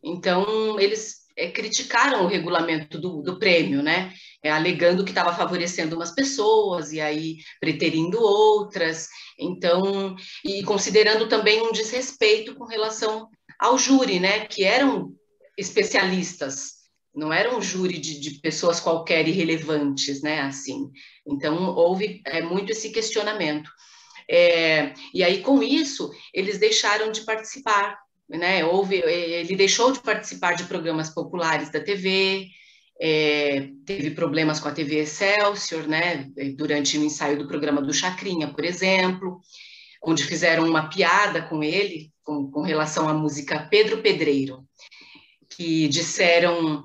Então eles criticaram o regulamento do prêmio, né? Alegando que estava favorecendo umas pessoas e aí preterindo outras, então, e considerando também um desrespeito com relação ao júri, né? Que eram especialistas, não era um júri de pessoas qualquer irrelevantes, né? Assim, então houve muito esse questionamento. E aí, com isso, eles deixaram de participar, né? Ele deixou de participar de programas populares da TV, teve problemas com a TV Excelsior, né? Durante o ensaio do programa do Chacrinha, por exemplo, onde fizeram uma piada com ele, com relação à música Pedro Pedreiro, que disseram,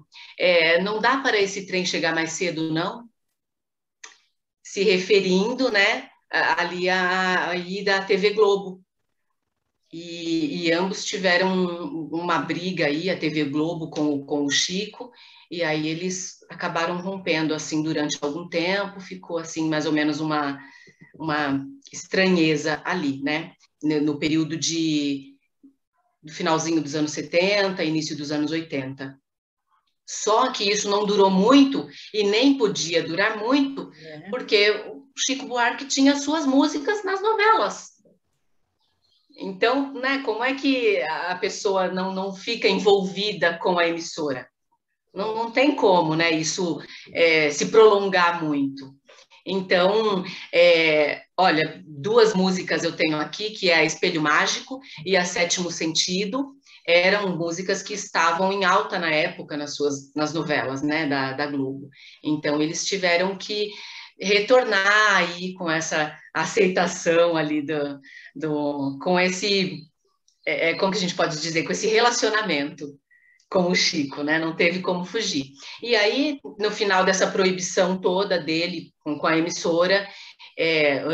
não dá para esse trem chegar mais cedo, não? se referindo, né, ali aí da TV Globo. E ambos tiveram uma briga aí, a TV Globo com o Chico, e aí eles acabaram rompendo, assim, durante algum tempo, ficou, assim, mais ou menos uma estranheza ali, né, no período do finalzinho dos anos 70, início dos anos 80. Só que isso não durou muito e nem podia durar muito, porque o Chico Buarque tinha suas músicas nas novelas. Então, né, como é que a pessoa não fica envolvida com a emissora? Não tem como, né, isso se prolongar muito. Então, olha, 2 músicas eu tenho aqui, que é a Espelho Mágico e a Sétimo Sentido, eram músicas que estavam em alta na época nas novelas, né, da Globo. Então, eles tiveram que retornar aí com essa aceitação ali com esse, como que a gente pode dizer, com esse relacionamento com o Chico, né? Não teve como fugir. E aí, no final dessa proibição toda dele com a emissora,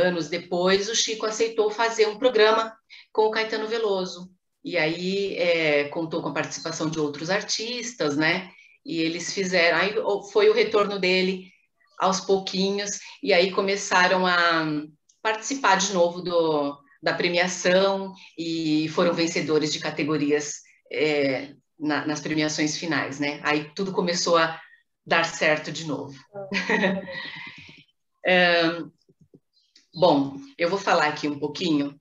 anos depois, o Chico aceitou fazer um programa com o Caetano Veloso. E aí contou com a participação de outros artistas, né? E eles fizeram, aí foi o retorno dele aos pouquinhos, e aí começaram a participar de novo da premiação e foram vencedores de categorias nas premiações finais, né? Aí tudo começou a dar certo de novo. Bom, eu vou falar aqui um pouquinho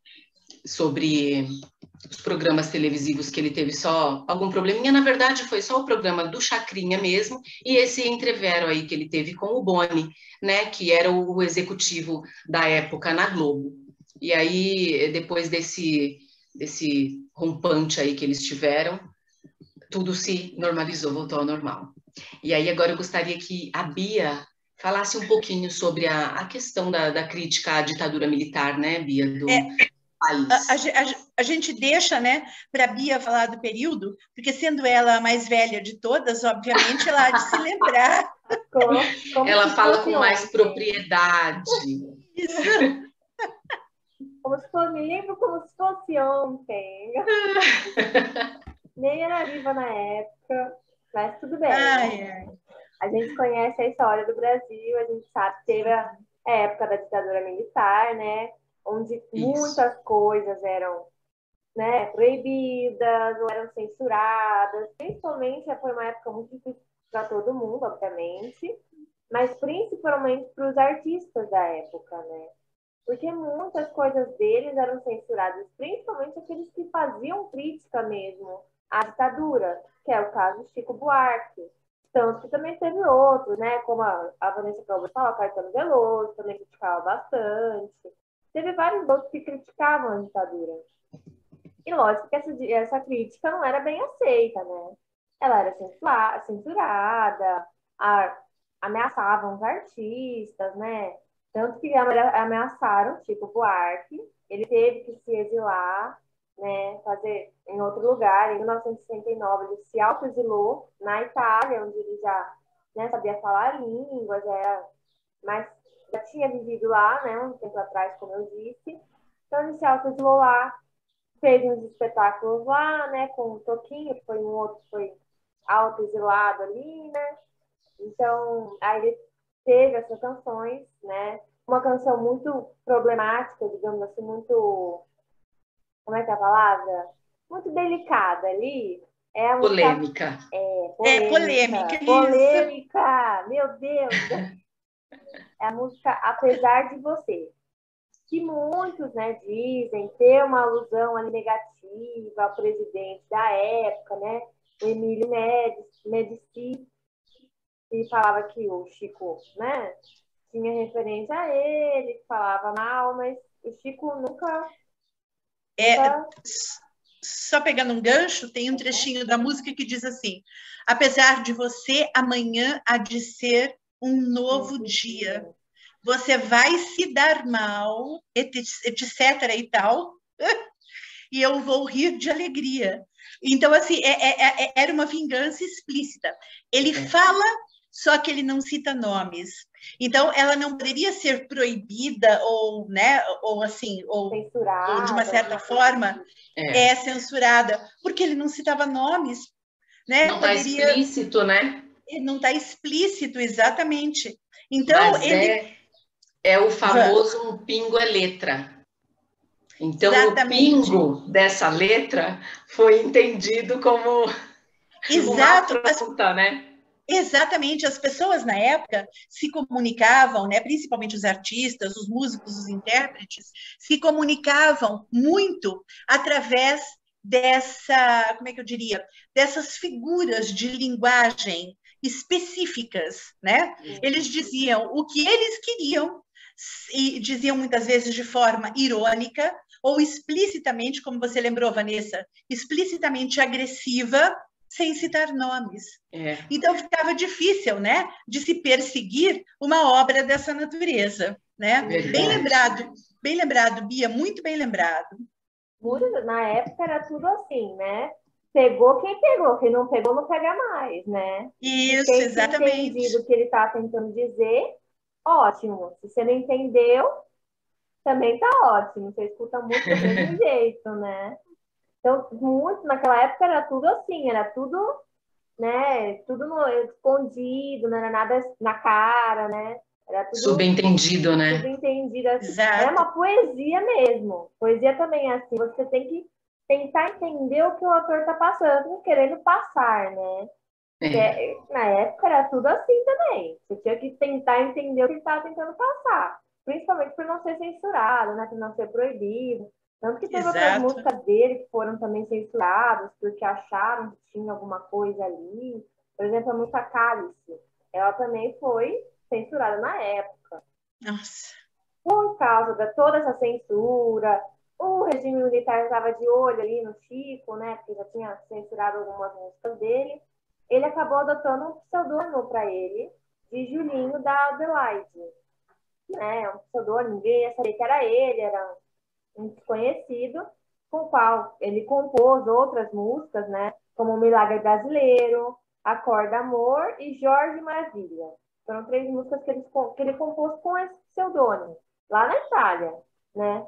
sobre os programas televisivos que ele teve só algum probleminha. Na verdade, foi só o programa do Chacrinha mesmo e esse entrevero aí que ele teve com o Boni, né? Que era o executivo da época na Globo. E aí, depois desse rompante aí que eles tiveram, tudo se normalizou, voltou ao normal. E aí agora eu gostaria que a Bia falasse um pouquinho sobre a questão da crítica à ditadura militar, né, Bia, do país. A gente deixa, né, para a Bia falar do período, porque sendo ela a mais velha de todas, obviamente ela há de se lembrar. Como ela fala com mais propriedade. Isso. Me lembro como se fosse ontem. Nem era viva na época, mas tudo bem. A gente conhece a história do Brasil, a gente sabe que teve a época da ditadura militar, né? Onde muitas coisas eram, né, proibidas, ou eram censuradas. Principalmente foi uma época muito difícil para todo mundo, obviamente, mas principalmente para os artistas da época, né? Porque muitas coisas deles eram censuradas, principalmente aqueles que faziam crítica mesmo à ditadura, que é o caso de Chico Buarque. Tanto que também teve outros, né? Como a Vanessa Calvo falou, Caetano Veloso também criticava bastante. Teve vários outros que criticavam a ditadura. E lógico que essa crítica não era bem aceita, né? Ela era censurada, ameaçavam os artistas, né? Tanto que ameaçaram Chico Buarque, ele teve que se exilar, né, fazer em outro lugar. Em 1969, ele se autoexilou na Itália, onde ele já, né, sabia falar línguas, mas já tinha vivido lá, né, um tempo atrás, como eu disse. Então, ele se autoexilou lá, fez uns espetáculos lá, né, com o Toquinho, que foi um outro que foi autoexilado ali, né. Então, aí ele teve essas canções, né? Uma canção muito problemática, digamos assim, muito... Como é que é a palavra? Muito delicada ali. É a música... Polêmica. Polêmica. Polêmica! Meu Deus! É a música Apesar de Você. Que muitos, né, dizem ter uma alusão ali negativa ao presidente da época, né? O Emílio Médici, que falava que o Chico, né, tinha referência a ele, falava mal, mas o Chico nunca... Só pegando um gancho, tem um trechinho da música que diz assim: apesar de você, amanhã há de ser um novo dia. Você vai se dar mal, etc. e tal, e eu vou rir de alegria. Então, assim, era uma vingança explícita. Ele fala, só que ele não cita nomes. Então, ela não poderia ser proibida ou, né, ou assim, ou Censurada, de uma certa né? forma, É. censurada, porque ele não citava nomes, né? Não está explícito, né? Não está explícito, exatamente. Então, Mas ele... é o famoso um pingo é letra. Então, o Exatamente. pingo dessa letra foi entendido como uma Exato. afronta, né? Exatamente, as pessoas na época se comunicavam, né, principalmente os artistas, os músicos, os intérpretes, se comunicavam muito através dessa, como é que eu diria, dessas figuras de linguagem específicas, né? Eles diziam o que eles queriam e diziam muitas vezes de forma irônica ou explicitamente, como você lembrou, Vanessa, explicitamente agressiva, sem citar nomes. É. Então ficava difícil, né, de se perseguir uma obra dessa natureza, né? Bem lembrado, Bia, muito bem lembrado. Na época era tudo assim, né? Pegou quem não pegou não pega mais, né? Isso, Quem tinha exatamente. entendido o que ele estava tentando dizer, ótimo. Se você não entendeu, também tá ótimo. Você escuta muito do mesmo jeito, né? Então, muito naquela época era tudo assim, era tudo, né? Tudo escondido, não era nada na cara, né? Era tudo Subentendido, né? subentendido. Era Exato. uma poesia mesmo. Poesia também é assim, você tem que tentar entender o que o autor está passando, querendo passar, né? Na época era tudo assim também. Você tinha que tentar entender o que ele estava tentando passar. Principalmente por não ser censurado, né? Por não ser proibido. Tanto que teve outras Exato. músicas dele que foram também censuradas porque acharam que tinha alguma coisa ali. Por exemplo, a música Cálice. Ela também foi censurada na época. Nossa. Por causa de toda essa censura, o regime militar estava de olho ali no Chico, né? Porque já tinha censurado algumas músicas dele. Ele acabou adotando um pseudônimo para ele, de Julinho da Adelaide. Né? Um pseudônimo, ninguém ia saber que era ele, era um desconhecido, com o qual ele compôs outras músicas, né? Como O Milagre Brasileiro, Acorda Amor e Jorge Maravilha. Foram 3 músicas que ele compôs com esse pseudônimo, lá na Itália, né?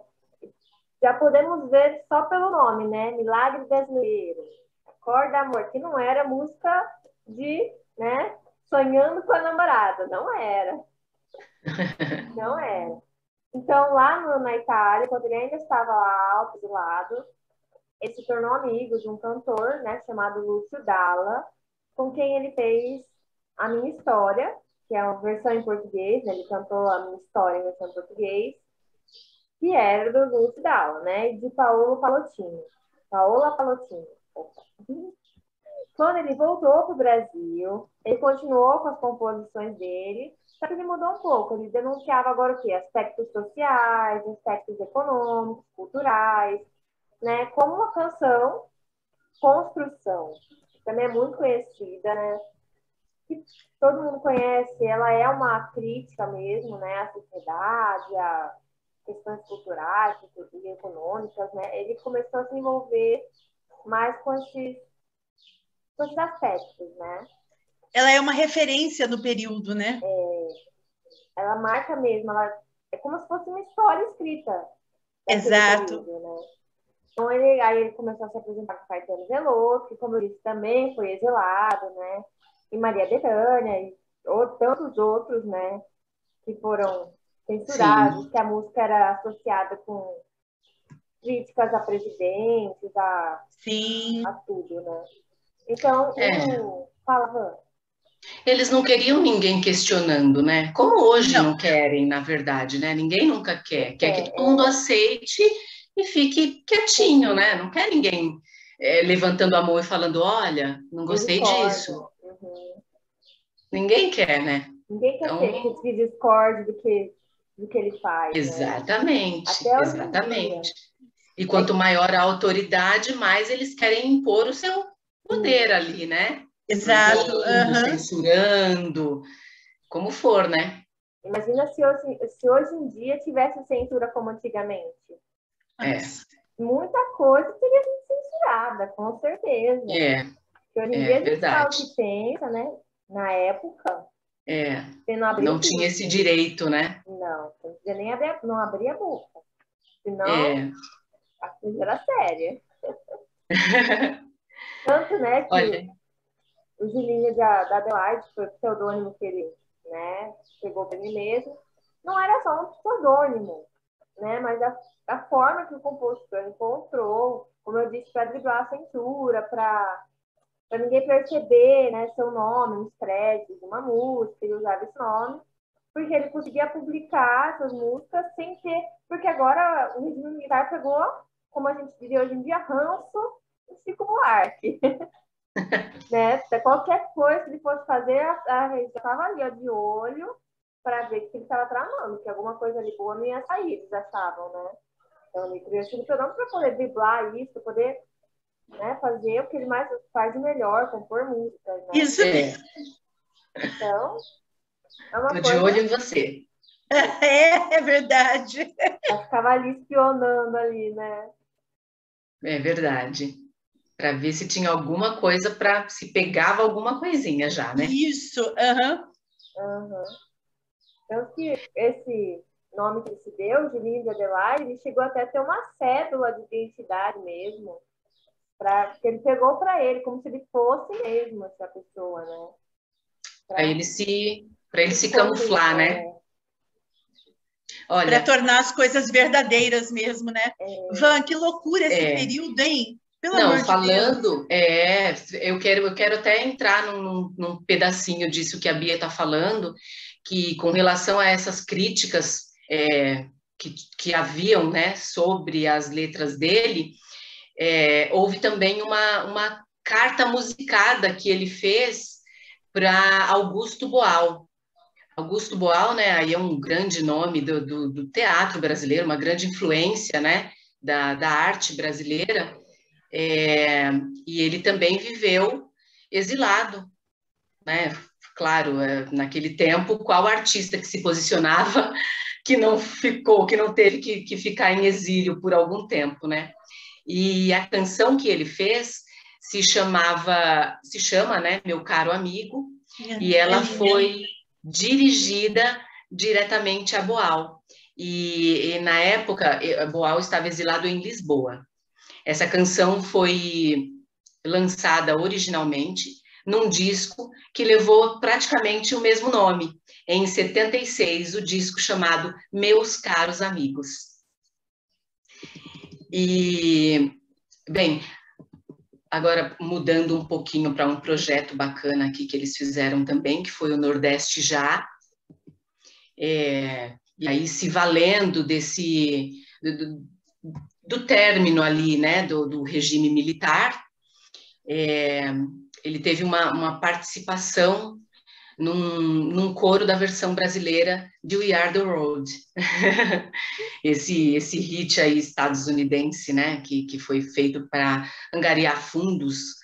Já podemos ver só pelo nome, né? Milagre Brasileiro, Acorda Amor, que não era música de, né? Sonhando com a namorada, não era. Não era. Então, lá na Itália, quando ele ainda estava lá, autoexilado, ele se tornou amigo de um cantor, né, chamado Lúcio Dalla, com quem ele fez A Minha História, que é uma versão em português, né, ele cantou A Minha História em versão em português, que era do Lúcio Dalla, né, e de Paola Palottini. Paola Palottini. Quando ele voltou para o Brasil, ele continuou com as composições dele, só que ele mudou um pouco. Ele denunciava agora o quê? Aspectos sociais, aspectos econômicos, culturais, né? Como uma canção Construção, que também é muito conhecida, né? Que todo mundo conhece, ela é uma crítica mesmo, né? À sociedade, a questões culturais e econômicas, né? Ele começou a se envolver mais com esses aspectos, né? Ela é uma referência do período, né? Ela marca mesmo, ela é como se fosse uma história escrita daquele Exato. período, né? Então aí ele começou a se apresentar com Caetano Veloso, que como eu disse também foi exilado, né? E Maria Bethânia e tantos outros, né? Que foram censurados, Sim. que a música era associada com críticas a presidentes, Sim. a tudo, né? Então, falava. Eles não queriam ninguém questionando, né? Como hoje Não. não querem, na verdade, né? Ninguém nunca quer. Quer que todo mundo É, aceite e fique quietinho, né? Não quer ninguém levantando a mão e falando, olha, não eu gostei discordo. disso. Uhum. Ninguém quer, né? Ninguém quer ser Então, que discorde do que ele faz, né? exatamente, Até hoje em dia. exatamente. E É quanto maior a autoridade, mais eles querem impor o seu poder ali, né? Exato. Proibindo, Uhum. censurando, como for, né? Imagina se hoje em dia tivesse censura como antigamente. É, Muita coisa teria sido censurada, com certeza. é, Porque hoje em dia é a gente fala o verdade. que pensa, né? Na época, Não tinha esse direito, né? Não podia nem não abrir a boca. Senão, a coisa era séria. Tanto, né, que Olha, o Julinho da Adelaide, foi o pseudônimo que ele, né, pegou para ele mesmo, não era só um pseudônimo, né, mas a forma que o compositor encontrou, como eu disse, para driblar a censura, para ninguém perceber, né, seu nome nos créditos de uma música, ele usava esse nome, porque ele conseguia publicar essas músicas sem ter, porque agora o regime militar pegou, como a gente diria hoje em dia, ranço do Chico Buarque. Né? Qualquer coisa que ele fosse fazer, a gente estava ali, ó, de olho para ver o que ele estava tramando, que alguma coisa ali boa não ia sair, eles achavam, né? Então ele criou esse programa para poder driblar isso, para poder, né, fazer o que ele mais faz de melhor, compor músicas, né? Isso. Então, é uma tô coisa... de olho em você. É verdade. Ela ficava ali espionando ali, né? É verdade. Para ver se tinha alguma coisa, se pegava alguma coisinha já, né? Isso, Então, que esse nome que ele se deu, Julinho de Adelaide, ele chegou até a ter uma cédula de identidade mesmo, que ele pegou para ele, como se ele fosse mesmo essa pessoa, né? Para ele se camuflar, né? Para tornar as coisas verdadeiras mesmo, né? Van, que loucura esse período, hein? Pelo amor falando, de Deus. eu quero até entrar num pedacinho disso que a Bia está falando, que com relação a essas críticas que haviam, né, sobre as letras dele, houve também uma carta musicada que ele fez para Augusto Boal. Augusto Boal, né, aí é um grande nome do teatro brasileiro, uma grande influência, né, da arte brasileira, e ele também viveu exilado, né? Claro, naquele tempo, qual artista que se posicionava que não teve que ficar em exílio por algum tempo, né? E a canção que ele fez se chama, né, Meu Caro Amigo, e ela foi dirigida diretamente a Boal. E na época, Boal estava exilado em Lisboa. Essa canção foi lançada originalmente num disco que levou praticamente o mesmo nome, em 76, o disco chamado Meus Caros Amigos. E, bem, agora mudando um pouquinho para um projeto bacana aqui que eles fizeram também, que foi o Nordeste Já, e aí se valendo do término ali, né, do regime militar, ele teve uma participação num coro da versão brasileira de We Are the Road. esse hit aí estadunidense, né, que foi feito para angariar fundos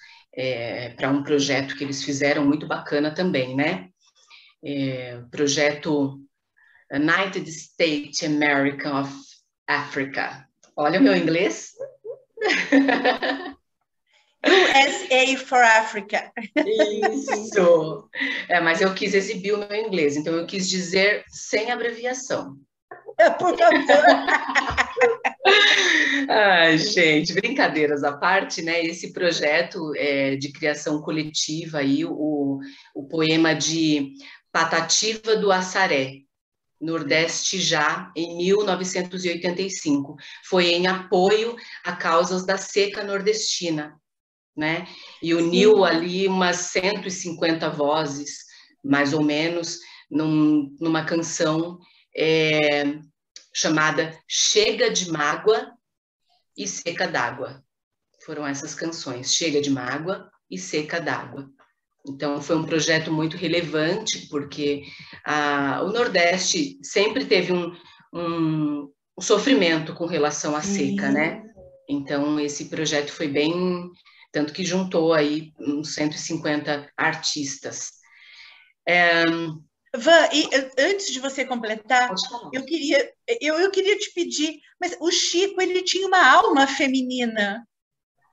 para um projeto que eles fizeram muito bacana também, né? Projeto United States American of Africa. Olha o meu inglês. USA for Africa. Isso! Mas eu quis exibir o meu inglês, então eu quis dizer sem abreviação. Por favor. Ai, gente, brincadeiras à parte, né? Esse projeto de criação coletiva aí, o poema de Patativa do Assaré, Nordeste Já, em 1985, foi em apoio a causas da seca nordestina, né? E uniu ali umas 150 vozes, mais ou menos, numa canção chamada Chega de Mágoa e Seca d'Água. Foram essas canções, Chega de Mágoa e Seca d'Água. Então, foi um projeto muito relevante, porque o Nordeste sempre teve um sofrimento com relação à seca, né? Então, esse projeto foi bem... Tanto que juntou aí uns 150 artistas. Van, e antes de você completar, eu queria te pedir, mas o Chico, ele tinha uma alma feminina.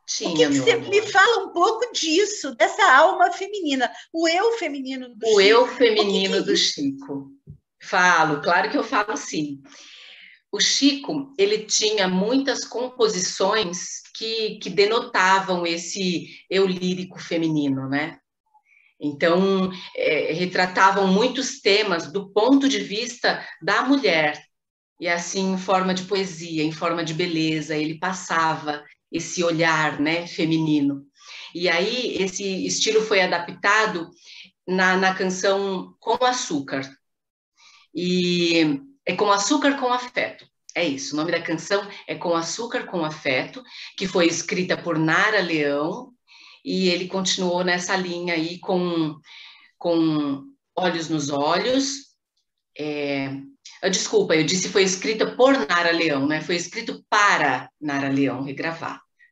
O que Tinha, que meu você me amor. fala um pouco disso, dessa alma feminina, o eu feminino do O eu Chico? O que feminino que é do isso? Chico. Falo, claro que eu falo sim. O Chico, ele tinha muitas composições que denotavam esse eu lírico feminino, né? Então, retratavam muitos temas do ponto de vista da mulher, e assim, em forma de poesia, em forma de beleza, ele passava esse olhar, né, feminino. E aí, esse estilo foi adaptado na canção Com Açúcar, e é Com Açúcar com Afeto. É isso, o nome da canção é Com Açúcar com Afeto, que foi escrita por Nara Leão, e ele continuou nessa linha aí com Olhos nos Olhos. Desculpa, eu disse foi escrita por Nara Leão, né? Foi escrito para Nara Leão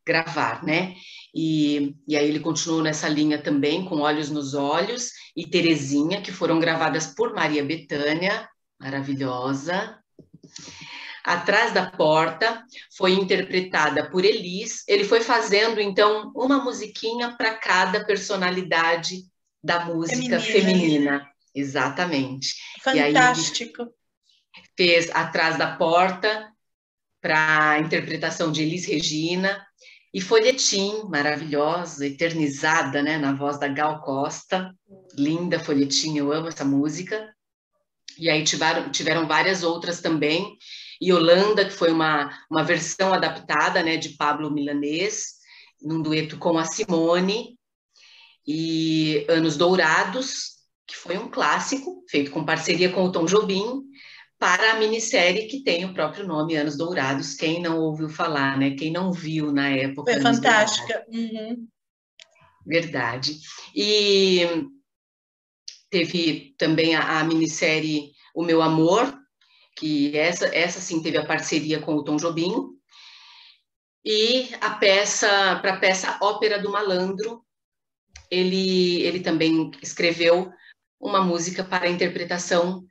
gravar, né? E aí ele continuou nessa linha também, com Olhos nos Olhos e Terezinha, que foram gravadas por Maria Bethânia, maravilhosa. Atrás da Porta foi interpretada por Elis. Ele foi fazendo, então, uma musiquinha para cada personalidade da música Feminina. feminina. Exatamente. E aí ele Fantástico. fez Atrás da Porta para a interpretação de Elis Regina e Folhetim, maravilhosa, eternizada, né, na voz da Gal Costa. Linda Folhetim, eu amo essa música. E aí tiveram várias outras também. Yolanda, que foi uma versão adaptada, né, de Pablo Milanês, num dueto com a Simone. E Anos Dourados, que foi um clássico, feito com parceria com o Tom Jobim, para a minissérie que tem o próprio nome, Anos Dourados. Quem não ouviu falar, né? Quem não viu na Foi época Anos Dourados. fantástica. Uhum. Verdade. E teve também a minissérie O Meu Amor, que essa sim teve a parceria com o Tom Jobim, e para a peça Ópera do Malandro, ele também escreveu uma música para a interpretação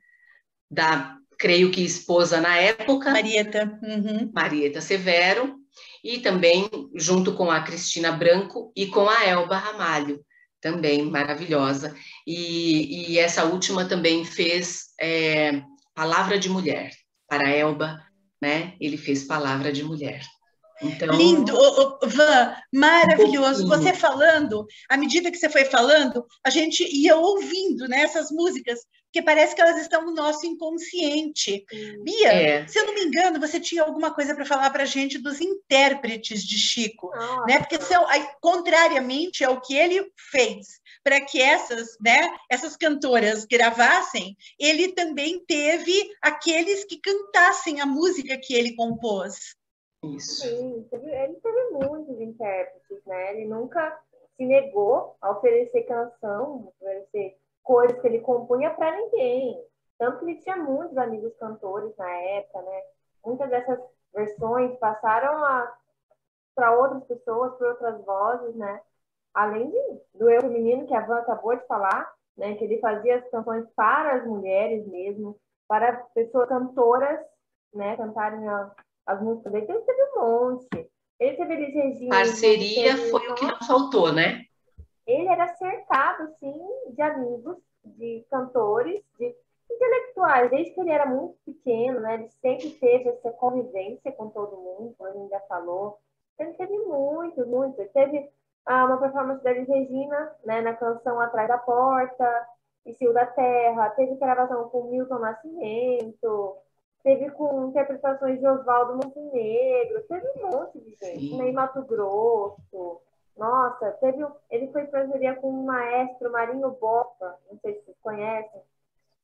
da, creio que esposa na época, Marieta. Uhum. Marieta Severo, e também junto com a Cristina Branco e com a Elba Ramalho, também maravilhosa. E essa última também fez Palavra de Mulher, para a Elba, né? Ele fez Palavra de Mulher. Lindo, Então, Van, um maravilhoso. Você pouquinho. falando, à medida que você foi falando, a gente ia ouvindo, né, essas músicas, porque parece que elas estão no nosso inconsciente. Bia, É, se eu não me engano, você tinha alguma coisa para falar para a gente dos intérpretes de Chico, né? Porque Nossa, são, contrariamente ao que ele fez para que essas cantoras gravassem, ele também teve aqueles que cantassem a música que ele compôs. isso. sim, ele teve muitos intérpretes, né? Ele nunca se negou a oferecer canção, oferecer coisas que ele compunha para ninguém. Tanto que ele tinha muitos amigos cantores na época, né? Muitas dessas versões passaram para outras pessoas, por outras vozes, né? Além do eu feminino, que a Van acabou de falar, né? Que ele fazia as canções para as mulheres mesmo, para pessoas cantoras, né? Cantarem as músicas dele. Então, ele teve um monte. Ele teve Elis Regina, ele Parceria teve. foi o que não Nossa, faltou, né? ele era cercado, assim, de amigos, de cantores, de intelectuais. Desde que ele era muito pequeno, né? Ele sempre teve essa convivência com todo mundo, como a gente já falou. Ele teve muitos, muitos. Ele teve uma performance da Elis Regina, né? Na canção Atrás da Porta, e Cio da Terra. Teve gravação com Milton Nascimento. Teve com interpretações de Oswaldo Montenegro. Teve um monte de gente. Ney Sim. Mato Grosso. Nossa, ele foi parceria com o maestro Marinho Boppa, não sei se vocês conhecem.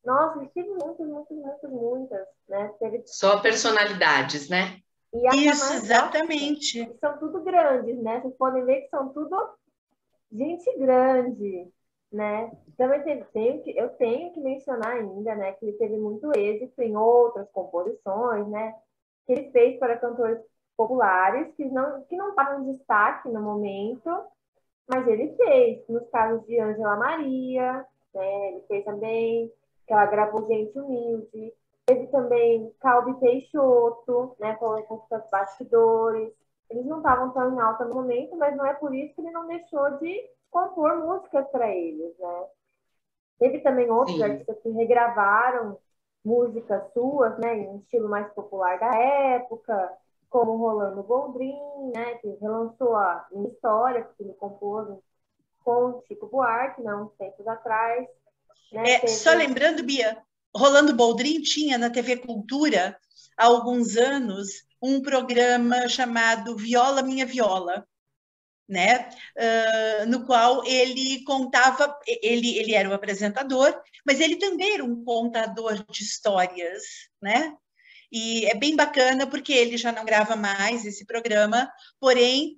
Nossa, ele teve muitas, muitas, muitas, muitas, né? Só personalidades, né? E a Isso, mais, nossa, exatamente. e são tudo grandes, né? Vocês podem ver que são tudo gente grande, né? Também eu tenho que mencionar ainda, né, que ele teve muito êxito em outras composições, né? Que ele fez para cantores populares que não estavam em destaque no momento, mas ele fez, nos casos de Ângela Maria, né? Ele fez também, que ela gravou Gente Humilde. Teve também Calbi Peixoto, né? Com os bastidores. eles não estavam tão em alta no momento, mas não é por isso que ele não deixou de compor músicas para eles, né? Teve também outros Sim. artistas que regravaram músicas suas, né, em um estilo mais popular da época, como Rolando Boldrin, né, que relançou a Minha História, que ele compôs com Chico Buarque, né, uns tempos atrás. Né, Só lembrando, Bia, Rolando Boldrin tinha na TV Cultura, há alguns anos, um programa chamado Viola Minha Viola, né? No qual ele contava, ele era o apresentador, mas ele também era um contador de histórias, né? E é bem bacana porque ele já não grava mais esse programa, porém,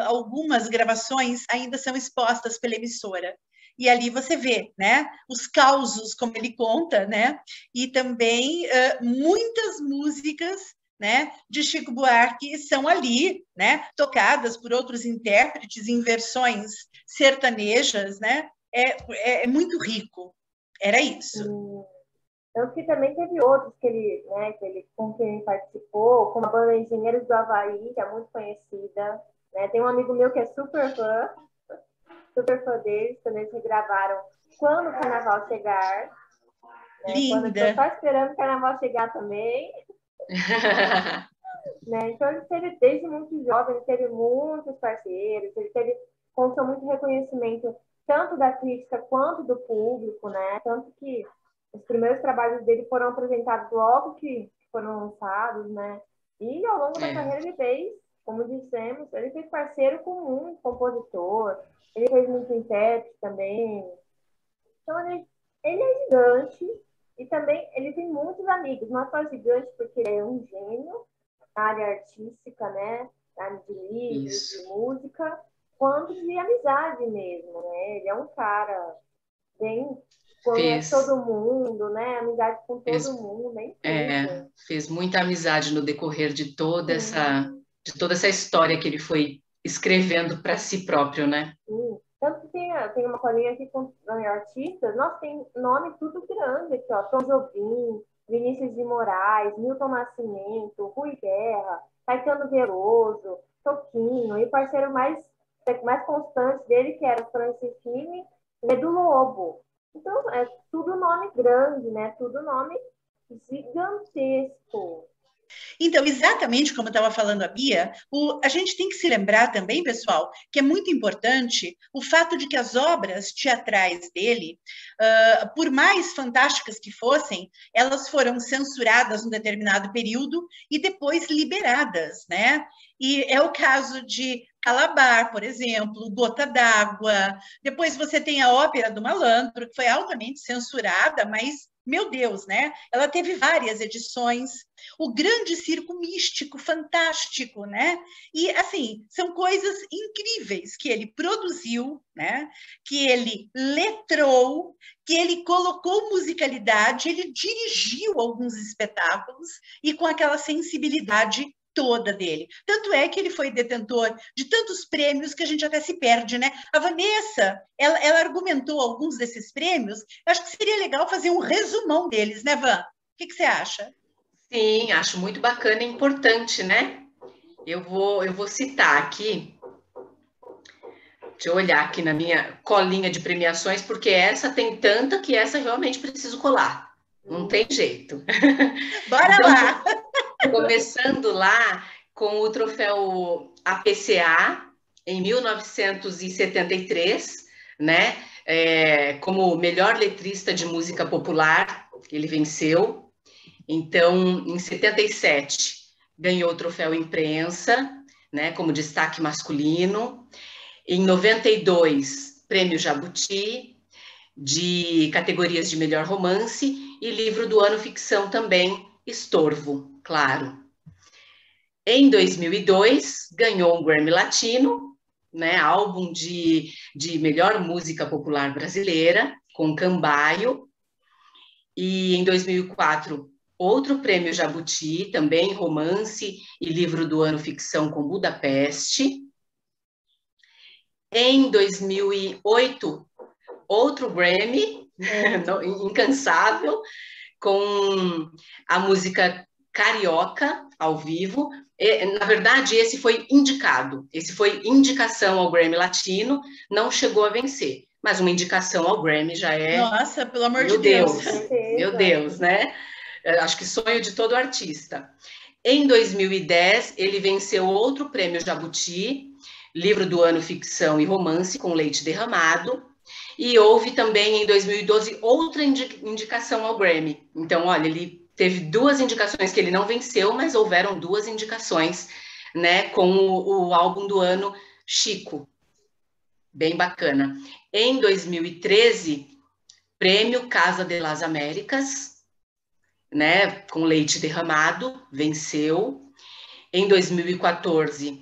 algumas gravações ainda são expostas pela emissora. E ali você vê, né, os causos, como ele conta, né, e também muitas músicas, né, de Chico Buarque são ali, né, tocadas por outros intérpretes em versões sertanejas, né, é muito rico. Era isso. Tanto que também teve outros que ele, né, com quem ele participou, como a banda Engenheiros do Havaí, que é muito conhecida. Né? Tem um amigo meu que é super fã deles, quando eles regravaram Quando o Carnaval Chegar. Né? Quando eu estou só esperando o Carnaval chegar também. Né? Então ele teve, desde muito jovem, ele teve muitos parceiros, conquistou muito reconhecimento, tanto da crítica quanto do público, né? Tanto que os primeiros trabalhos dele foram apresentados logo que foram lançados, né? E ao longo da carreira ele fez, como dissemos, ele fez parceiro com muito compositor, ele fez muito intérprete também. Então ele é gigante e também ele tem muitos amigos, não só gigante porque ele é um gênio na área artística, né? Na área de livros, de música, quanto de amizade mesmo, né? Ele é um cara bem conhece todo mundo, né? Amizade com todo mundo, né? Fez muita amizade no decorrer de toda essa história que ele foi escrevendo para si próprio, né? Sim. Tanto que tem uma colinha aqui com artistas, nossa, tem nome tudo grande aqui, ó. Tom Jobim, Vinícius de Moraes, Milton Nascimento, Rui Guerra, Caetano Veloso, Toquinho, e o parceiro mais constante dele, que era o Francis Fini, do Lobo. Então, é tudo nome grande, né? Tudo nome gigantesco. Então, exatamente como estava falando a Bia, a gente tem que se lembrar também, pessoal, que é muito importante o fato de que as obras teatrais dele, por mais fantásticas que fossem, elas foram censuradas num determinado período e depois liberadas, né? E é o caso de Calabar, por exemplo, Gota d'Água. Depois você tem a Ópera do Malandro, que foi altamente censurada, mas, meu Deus, né? Ela teve várias edições. O Grande Circo Místico, fantástico, né? E, assim, são coisas incríveis que ele produziu, né? Que ele letrou, que ele colocou musicalidade, ele dirigiu alguns espetáculos e com aquela sensibilidade toda dele. Tanto é que ele foi detentor de tantos prêmios que a gente até se perde, né? A Vanessa, ela argumentou alguns desses prêmios. Acho que seria legal fazer um resumão deles, né, Van? O que você acha? Sim, acho muito bacana e importante, né? Eu vou citar aqui, deixa eu olhar aqui na minha colinha de premiações, porque essa tem tanta que essa realmente preciso colar. Não tem jeito. Bora então, lá! Começando lá com o troféu APCA, em 1973, né? Como melhor letrista de música popular, ele venceu. Então, em 77, ganhou o troféu Imprensa, né, como destaque masculino. Em 92, prêmio Jabuti, de categorias de melhor romance, e livro do ano ficção também, Estorvo, claro. Em 2002, ganhou um Grammy Latino, né, álbum de melhor música popular brasileira, com Cambaio. E em 2004, outro prêmio Jabuti, também romance e livro do ano ficção com Budapeste. Em 2008, outro Grammy, incansável, com a música Carioca, ao vivo. Na verdade, esse foi indicado. Esse foi indicação ao Grammy Latino, não chegou a vencer. Mas uma indicação ao Grammy já é... Nossa, pelo amor de Meu Deus. Meu Deus, né? Acho que sonho de todo artista. Em 2010, ele venceu outro prêmio Jabuti, livro do ano ficção e romance com leite derramado. E houve também, em 2012, outra indicação ao Grammy. Então, olha, ele teve 2 indicações que ele não venceu, mas houveram 2 indicações, né, com o álbum do ano Chico. Bem bacana. Em 2013, prêmio Casa de las Américas, né, com leite derramado, venceu. Em 2014,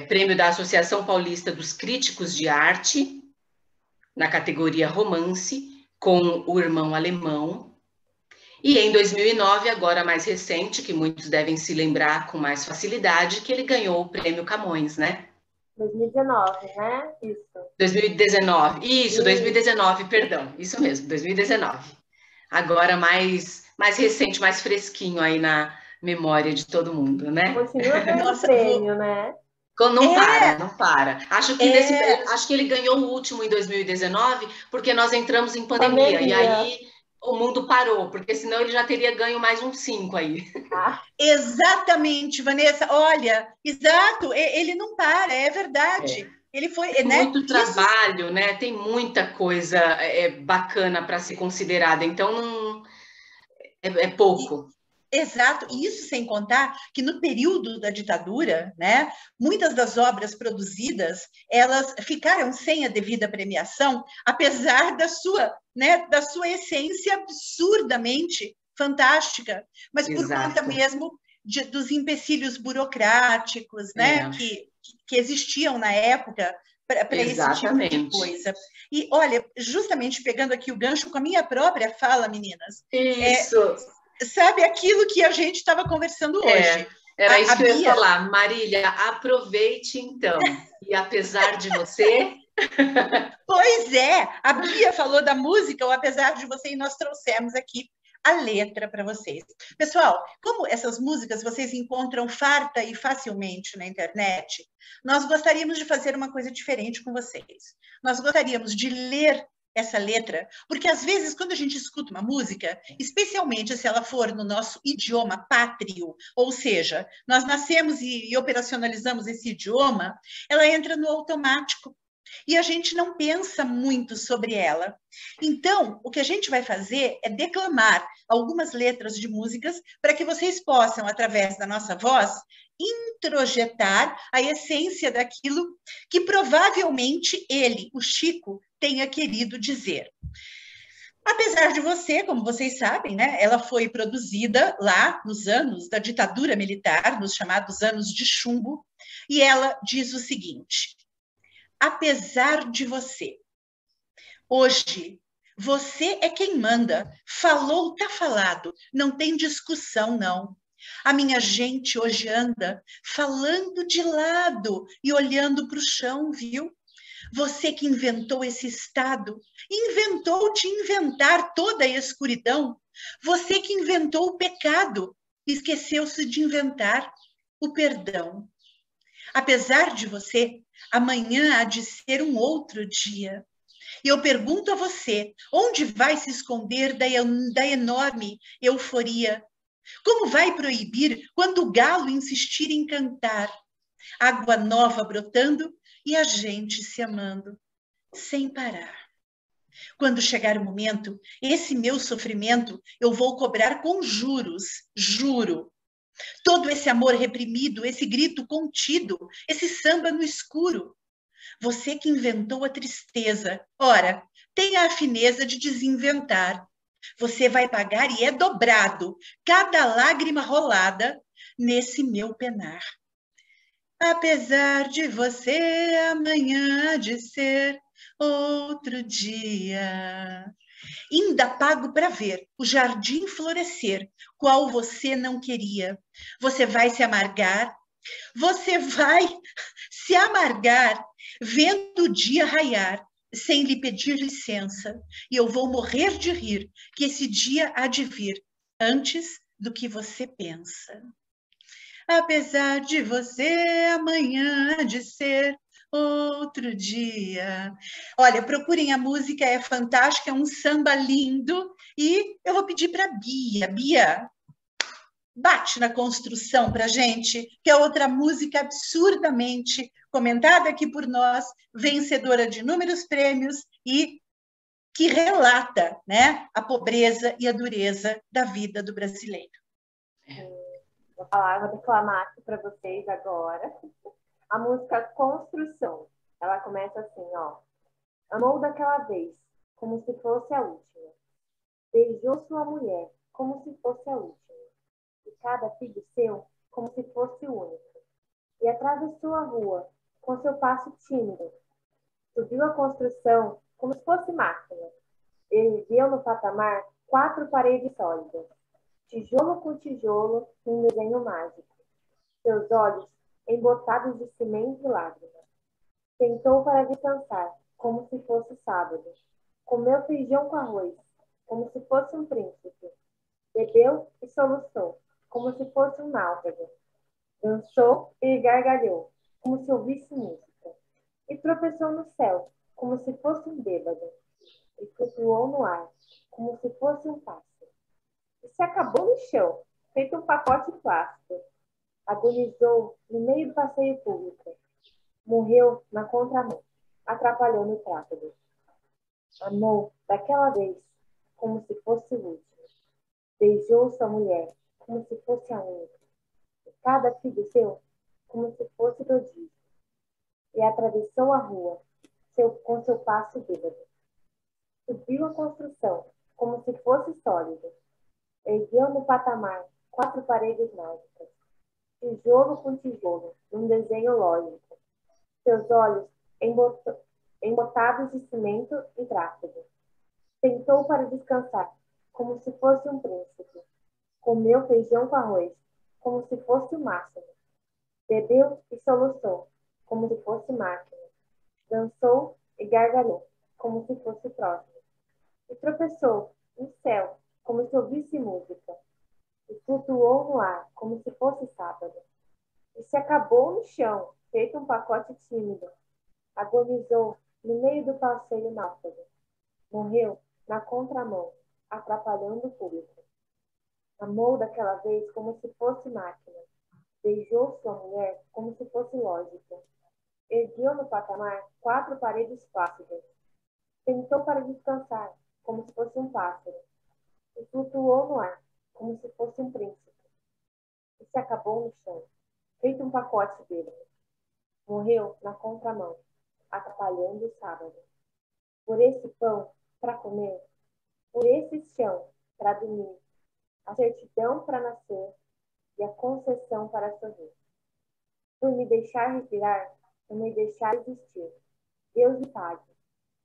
prêmio da Associação Paulista dos Críticos de Arte, na categoria romance, com O Irmão Alemão. E em 2009, agora mais recente, que muitos devem se lembrar com mais facilidade, que ele ganhou o prêmio Camões, né? 2019, né? Isso. 2019. Isso, 2019, perdão. Isso mesmo, 2019. Agora mais recente, mais fresquinho aí na memória de todo mundo, né? Continua ganhando prêmio, né? Não para. Acho que ele ganhou o último em 2019, porque nós entramos em pandemia. E aí o mundo parou, porque senão ele já teria ganho mais uns 5 aí. Exatamente, Vanessa. Olha, exato, ele não para, é verdade. Ele foi, tem muito trabalho, né? Tem muita coisa bacana para ser considerada, então não é pouco. Exato, e isso sem contar que no período da ditadura, né, muitas das obras produzidas, elas ficaram sem a devida premiação, apesar da sua essência absurdamente fantástica, mas por conta mesmo dos empecilhos burocráticos, né, que existiam na época para esse tipo de coisa. E, olha, justamente pegando aqui o gancho com a minha própria fala, meninas... Isso! Sabe aquilo que a gente estava conversando hoje? Era isso que eu ia falar. Marília, aproveite então. E apesar de você... Pois é, a Bia falou da música, ou apesar de você, e nós trouxemos aqui a letra para vocês. Pessoal, como essas músicas vocês encontram farta e facilmente na internet, nós gostaríamos de fazer uma coisa diferente com vocês. Nós gostaríamos de ler essa letra, porque às vezes quando a gente escuta uma música, especialmente se ela for no nosso idioma pátrio, ou seja, nós nascemos e operacionalizamos esse idioma, ela entra no automático e a gente não pensa muito sobre ela. Então, o que a gente vai fazer é declamar algumas letras de músicas para que vocês possam, através da nossa voz, introjetar a essência daquilo que provavelmente ele, o Chico, tenha querido dizer. Apesar de você, como vocês sabem, né, ela foi produzida lá nos anos da ditadura militar, nos chamados anos de chumbo, e ela diz o seguinte: apesar de você, hoje você é quem manda, falou, tá falado, não tem discussão, não. A minha gente hoje anda falando de lado e olhando para o chão, viu? Você que inventou esse estado, inventou de inventar toda a escuridão. Você que inventou o pecado, esqueceu-se de inventar o perdão. Apesar de você, amanhã há de ser um outro dia. E eu pergunto a você, onde vai se esconder da enorme euforia? Como vai proibir quando o galo insistir em cantar? Água nova brotando e a gente se amando, sem parar. Quando chegar o momento, esse meu sofrimento eu vou cobrar com juros, juro. Todo esse amor reprimido, esse grito contido, esse samba no escuro. Você que inventou a tristeza, ora, tenha a fineza de desinventar. Você vai pagar e é dobrado cada lágrima rolada nesse meu penar. Apesar de você, amanhã há de ser outro dia. Ainda pago para ver o jardim florescer, qual você não queria. Você vai se amargar vendo o dia raiar, sem lhe pedir licença. E eu vou morrer de rir, que esse dia há de vir, antes do que você pensa. Apesar de você, amanhã há de ser outro dia. Olha, procurem a música, é fantástica, é um samba lindo. E eu vou pedir para a Bia. Bia, bate na construção para a gente, que é outra música absurdamente comentada aqui por nós, vencedora de inúmeros prêmios e que relata, né, a pobreza e a dureza da vida do brasileiro. Vou declamar aqui para vocês agora. A música Construção. Ela começa assim, ó. Amou daquela vez, como se fosse a última. Beijou sua mulher, como se fosse a última. E cada filho seu, como se fosse o único. E atravessou a rua, com seu passo tímido. Subiu a construção, como se fosse máquina. Ergueu no patamar 4 paredes sólidas. Tijolo com tijolo, num desenho mágico. Seus olhos embotados de cimento e lágrimas. Sentou para descansar, como se fosse sábado. Comeu feijão com arroz, como se fosse um príncipe. Bebeu e soluçou, como se fosse um náufrago. Dançou e gargalhou, como se ouvisse música. E tropeçou no céu, como se fosse um bêbado. E flutuou no ar, como se fosse um pássaro. E se acabou no chão, feito um pacote plástico. Agonizou no meio do passeio público. Morreu na contramão, atrapalhou no tráfego. Amou daquela vez, como se fosse o último. Beijou sua mulher, como se fosse a única. E cada filho seu, como se fosse prodígio. E atravessou a rua, com seu passo bêbado. Subiu a construção, como se fosse sólido. Ergueu no patamar 4 paredes mágicas. Tijolo com tijolo, num desenho lógico. Seus olhos embotados de cimento e tráfego. Sentou para descansar, como se fosse um príncipe. Comeu feijão com arroz, como se fosse o máximo. Bebeu e soluçou, como se fosse máquina. Dançou e gargalhou, como se fosse próximo. E tropeçou no céu, como se ouvisse música. E flutuou no ar, como se fosse sábado. E se acabou no chão, feito um pacote tímido. Agonizou no meio do passeio náufrago. Morreu na contramão, atrapalhando o público. Amou daquela vez como se fosse máquina. Beijou sua mulher como se fosse lógico. Ergueu no patamar 4 paredes plácidas. Sentou para descansar, como se fosse um pássaro. E flutuou no ar, como se fosse um príncipe. E se acabou no chão, feito um pacote bêbado. Morreu na contramão, atrapalhando o sábado. Por esse pão, para comer, por esse chão, para dormir, a certidão para nascer e a concessão para sorrir. Por me deixar respirar, por me deixar existir. Deus me pague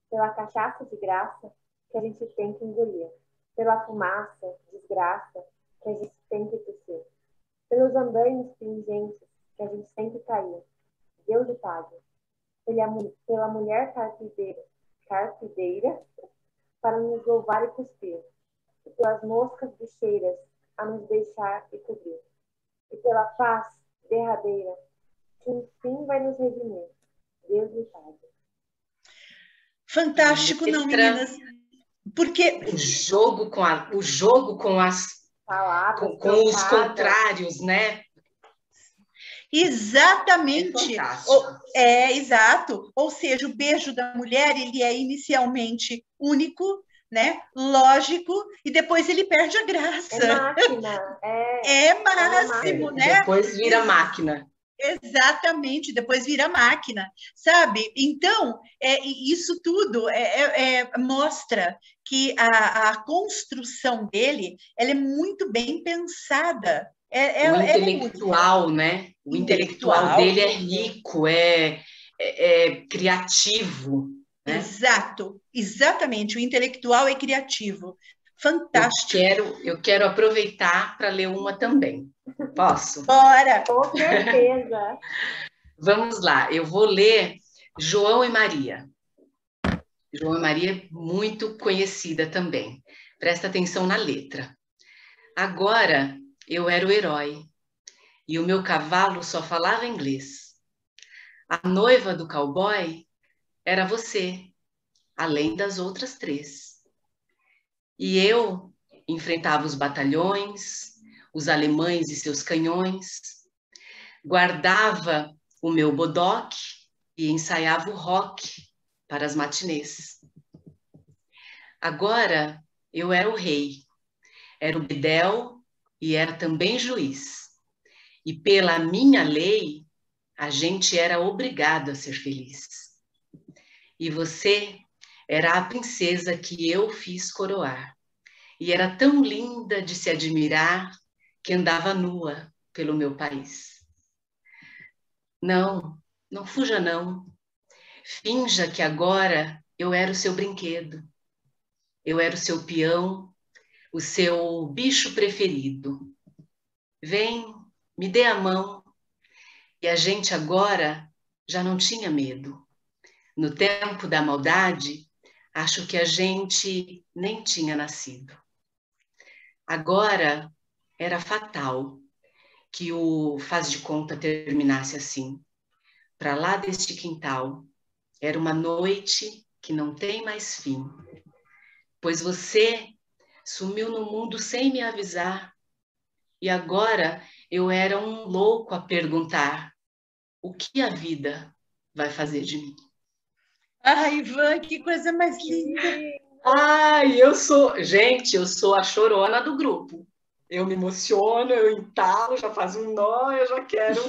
pela cachaça de graça que a gente tem que engolir, pela fumaça, desgraça, que a gente tem que tossir, pelos andaimes pingentes que a gente tem que cair. Deus lhe pague. Pela mulher carpideira para nos louvar e cuspir, e pelas moscas bicheiras a nos deixar e cobrir, e pela paz derradeira que enfim vai nos redimir. Deus lhe pague. Fantástico, não, meninas? Porque o jogo com as palavras, com os contrários, né? Exatamente. Exato. Ou seja, o beijo da mulher, ele é inicialmente único, né? Lógico, e depois ele perde a graça. É máquina. É máximo, né? Depois vira máquina. Exatamente, depois vira máquina, sabe? Então, isso tudo mostra que a construção dele ela é muito bem pensada. O intelectual, né? O intelectual dele é rico, é criativo. Né? Exato, exatamente. O intelectual é criativo. Fantástico. Eu quero aproveitar para ler uma também. Posso? Bora! Com certeza. Vamos lá, eu vou ler João e Maria. João e Maria é muito conhecida também. Presta atenção na letra. Agora eu era o herói e o meu cavalo só falava inglês. A noiva do cowboy era você, além das outras 3. E eu enfrentava os batalhões, os alemães e seus canhões, guardava o meu bodoque e ensaiava o rock para as matinês. Agora eu era o rei, era o bedel e era também juiz. E pela minha lei, a gente era obrigado a ser feliz. E você era a princesa que eu fiz coroar. E era tão linda de se admirar que andava nua pelo meu país. Não, não fuja não. Finja que agora eu era o seu brinquedo. Eu era o seu peão, o seu bicho preferido. Vem, me dê a mão. E a gente agora já não tinha medo. No tempo da maldade, acho que a gente nem tinha nascido. Agora era fatal que o faz de conta terminasse assim. Para lá deste quintal, era uma noite que não tem mais fim. Pois você sumiu no mundo sem me avisar. E agora eu era um louco a perguntar: o que a vida vai fazer de mim? Ai, Ivan, que coisa mais linda! Ai, gente, eu sou a chorona do grupo. Eu me emociono, eu entalo, já faz um nó, eu já quero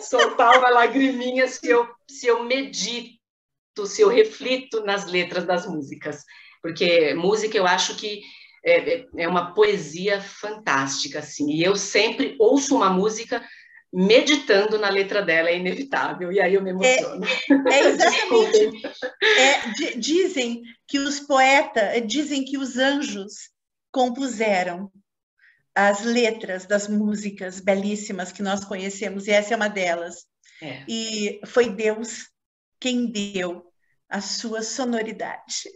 soltar uma lagriminha se eu medito, se eu reflito nas letras das músicas. Porque música eu acho que é uma poesia fantástica, assim. E eu sempre ouço uma música meditando na letra dela, é inevitável. E aí eu me emociono. Exatamente. Dizem que os poetas, dizem que os anjos compuseram as letras das músicas belíssimas que nós conhecemos, e essa é uma delas. E foi Deus quem deu a sua sonoridade.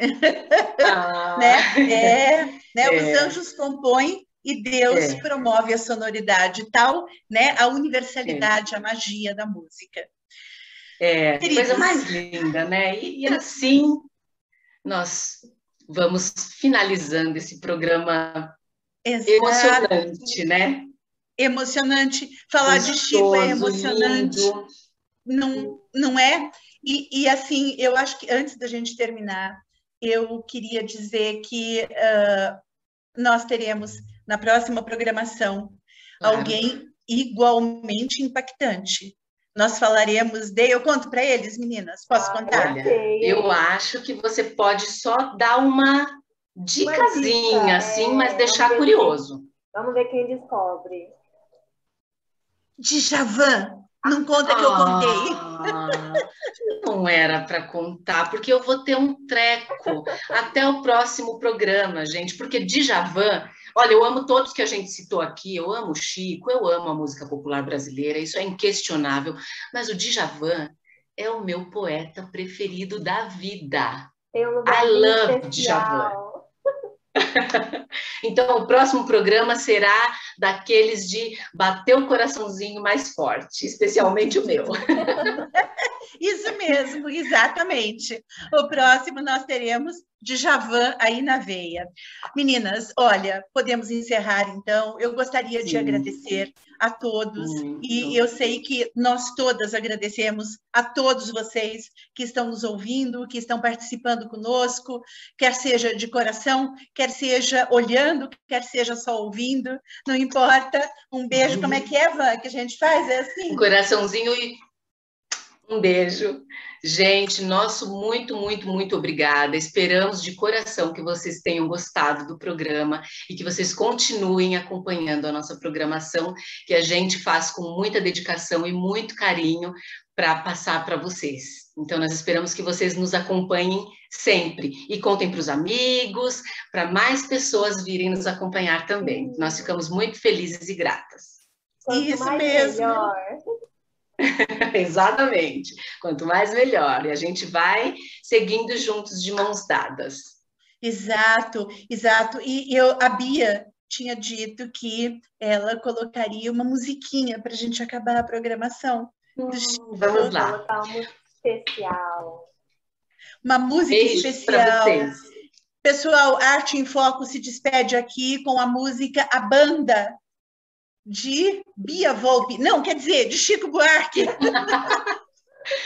Os anjos compõem e Deus promove a sonoridade, tal, né, a universalidade, a magia da música. Coisa mais linda, né? E assim nós vamos finalizando esse programa. Exato. Emocionante, né? Emocionante. Falar de Chico é emocionante. Não é? E assim, eu acho que antes da gente terminar, eu queria dizer que nós teremos na próxima programação alguém igualmente impactante. Nós falaremos de... Eu conto para eles, meninas? Posso contar? Olha, eu acho que você pode só dar uma dicasinha, assim, mas deixar curioso. Vamos ver quem descobre. Djavan. Não conta que eu contei. Não era para contar, porque eu vou ter um treco até o próximo programa, gente, porque Djavan, olha, eu amo todos que a gente citou aqui, eu amo o Chico, eu amo a música popular brasileira, isso é inquestionável, mas o Djavan é o meu poeta preferido da vida. I love Djavan. Então, o próximo programa será daqueles de bater o coraçãozinho mais forte, especialmente o meu. Isso mesmo, exatamente. O próximo nós teremos Djavan aí na veia. Meninas, olha, podemos encerrar então. Eu gostaria de agradecer a todos e eu sei que nós todas agradecemos a todos vocês que estão nos ouvindo, que estão participando conosco, quer seja de coração, quer seja olhando, quer seja só ouvindo, não importa. Um beijo, como é que é, Van, que a gente faz? É assim? Um coraçãozinho e um beijo. Gente, nosso muito, muito, muito obrigada. Esperamos de coração que vocês tenham gostado do programa e que vocês continuem acompanhando a nossa programação, que a gente faz com muita dedicação e muito carinho para passar para vocês. Então, nós esperamos que vocês nos acompanhem sempre e contem para os amigos, para mais pessoas virem nos acompanhar também. Nós ficamos muito felizes e gratas. Isso mesmo. Melhor. Exatamente. Quanto mais, melhor. E a gente vai seguindo juntos de mãos dadas. Exato, exato. E a Bia tinha dito que ela colocaria uma musiquinha para a gente acabar a programação. Vamos lá. Colocar uma música especial. Uma música Beijos especial. para vocês. Pessoal, Arte em Foco se despede aqui com a música A Banda, de Bia Volpe. Não, quer dizer, de Chico Buarque.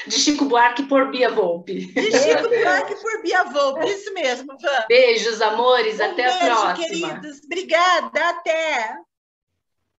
De Chico Buarque por Bia Volpe. De Chico Buarque por Bia Volpe, isso mesmo, Van. Beijos, amores, até a Beijo, próxima. queridos. Obrigada, até.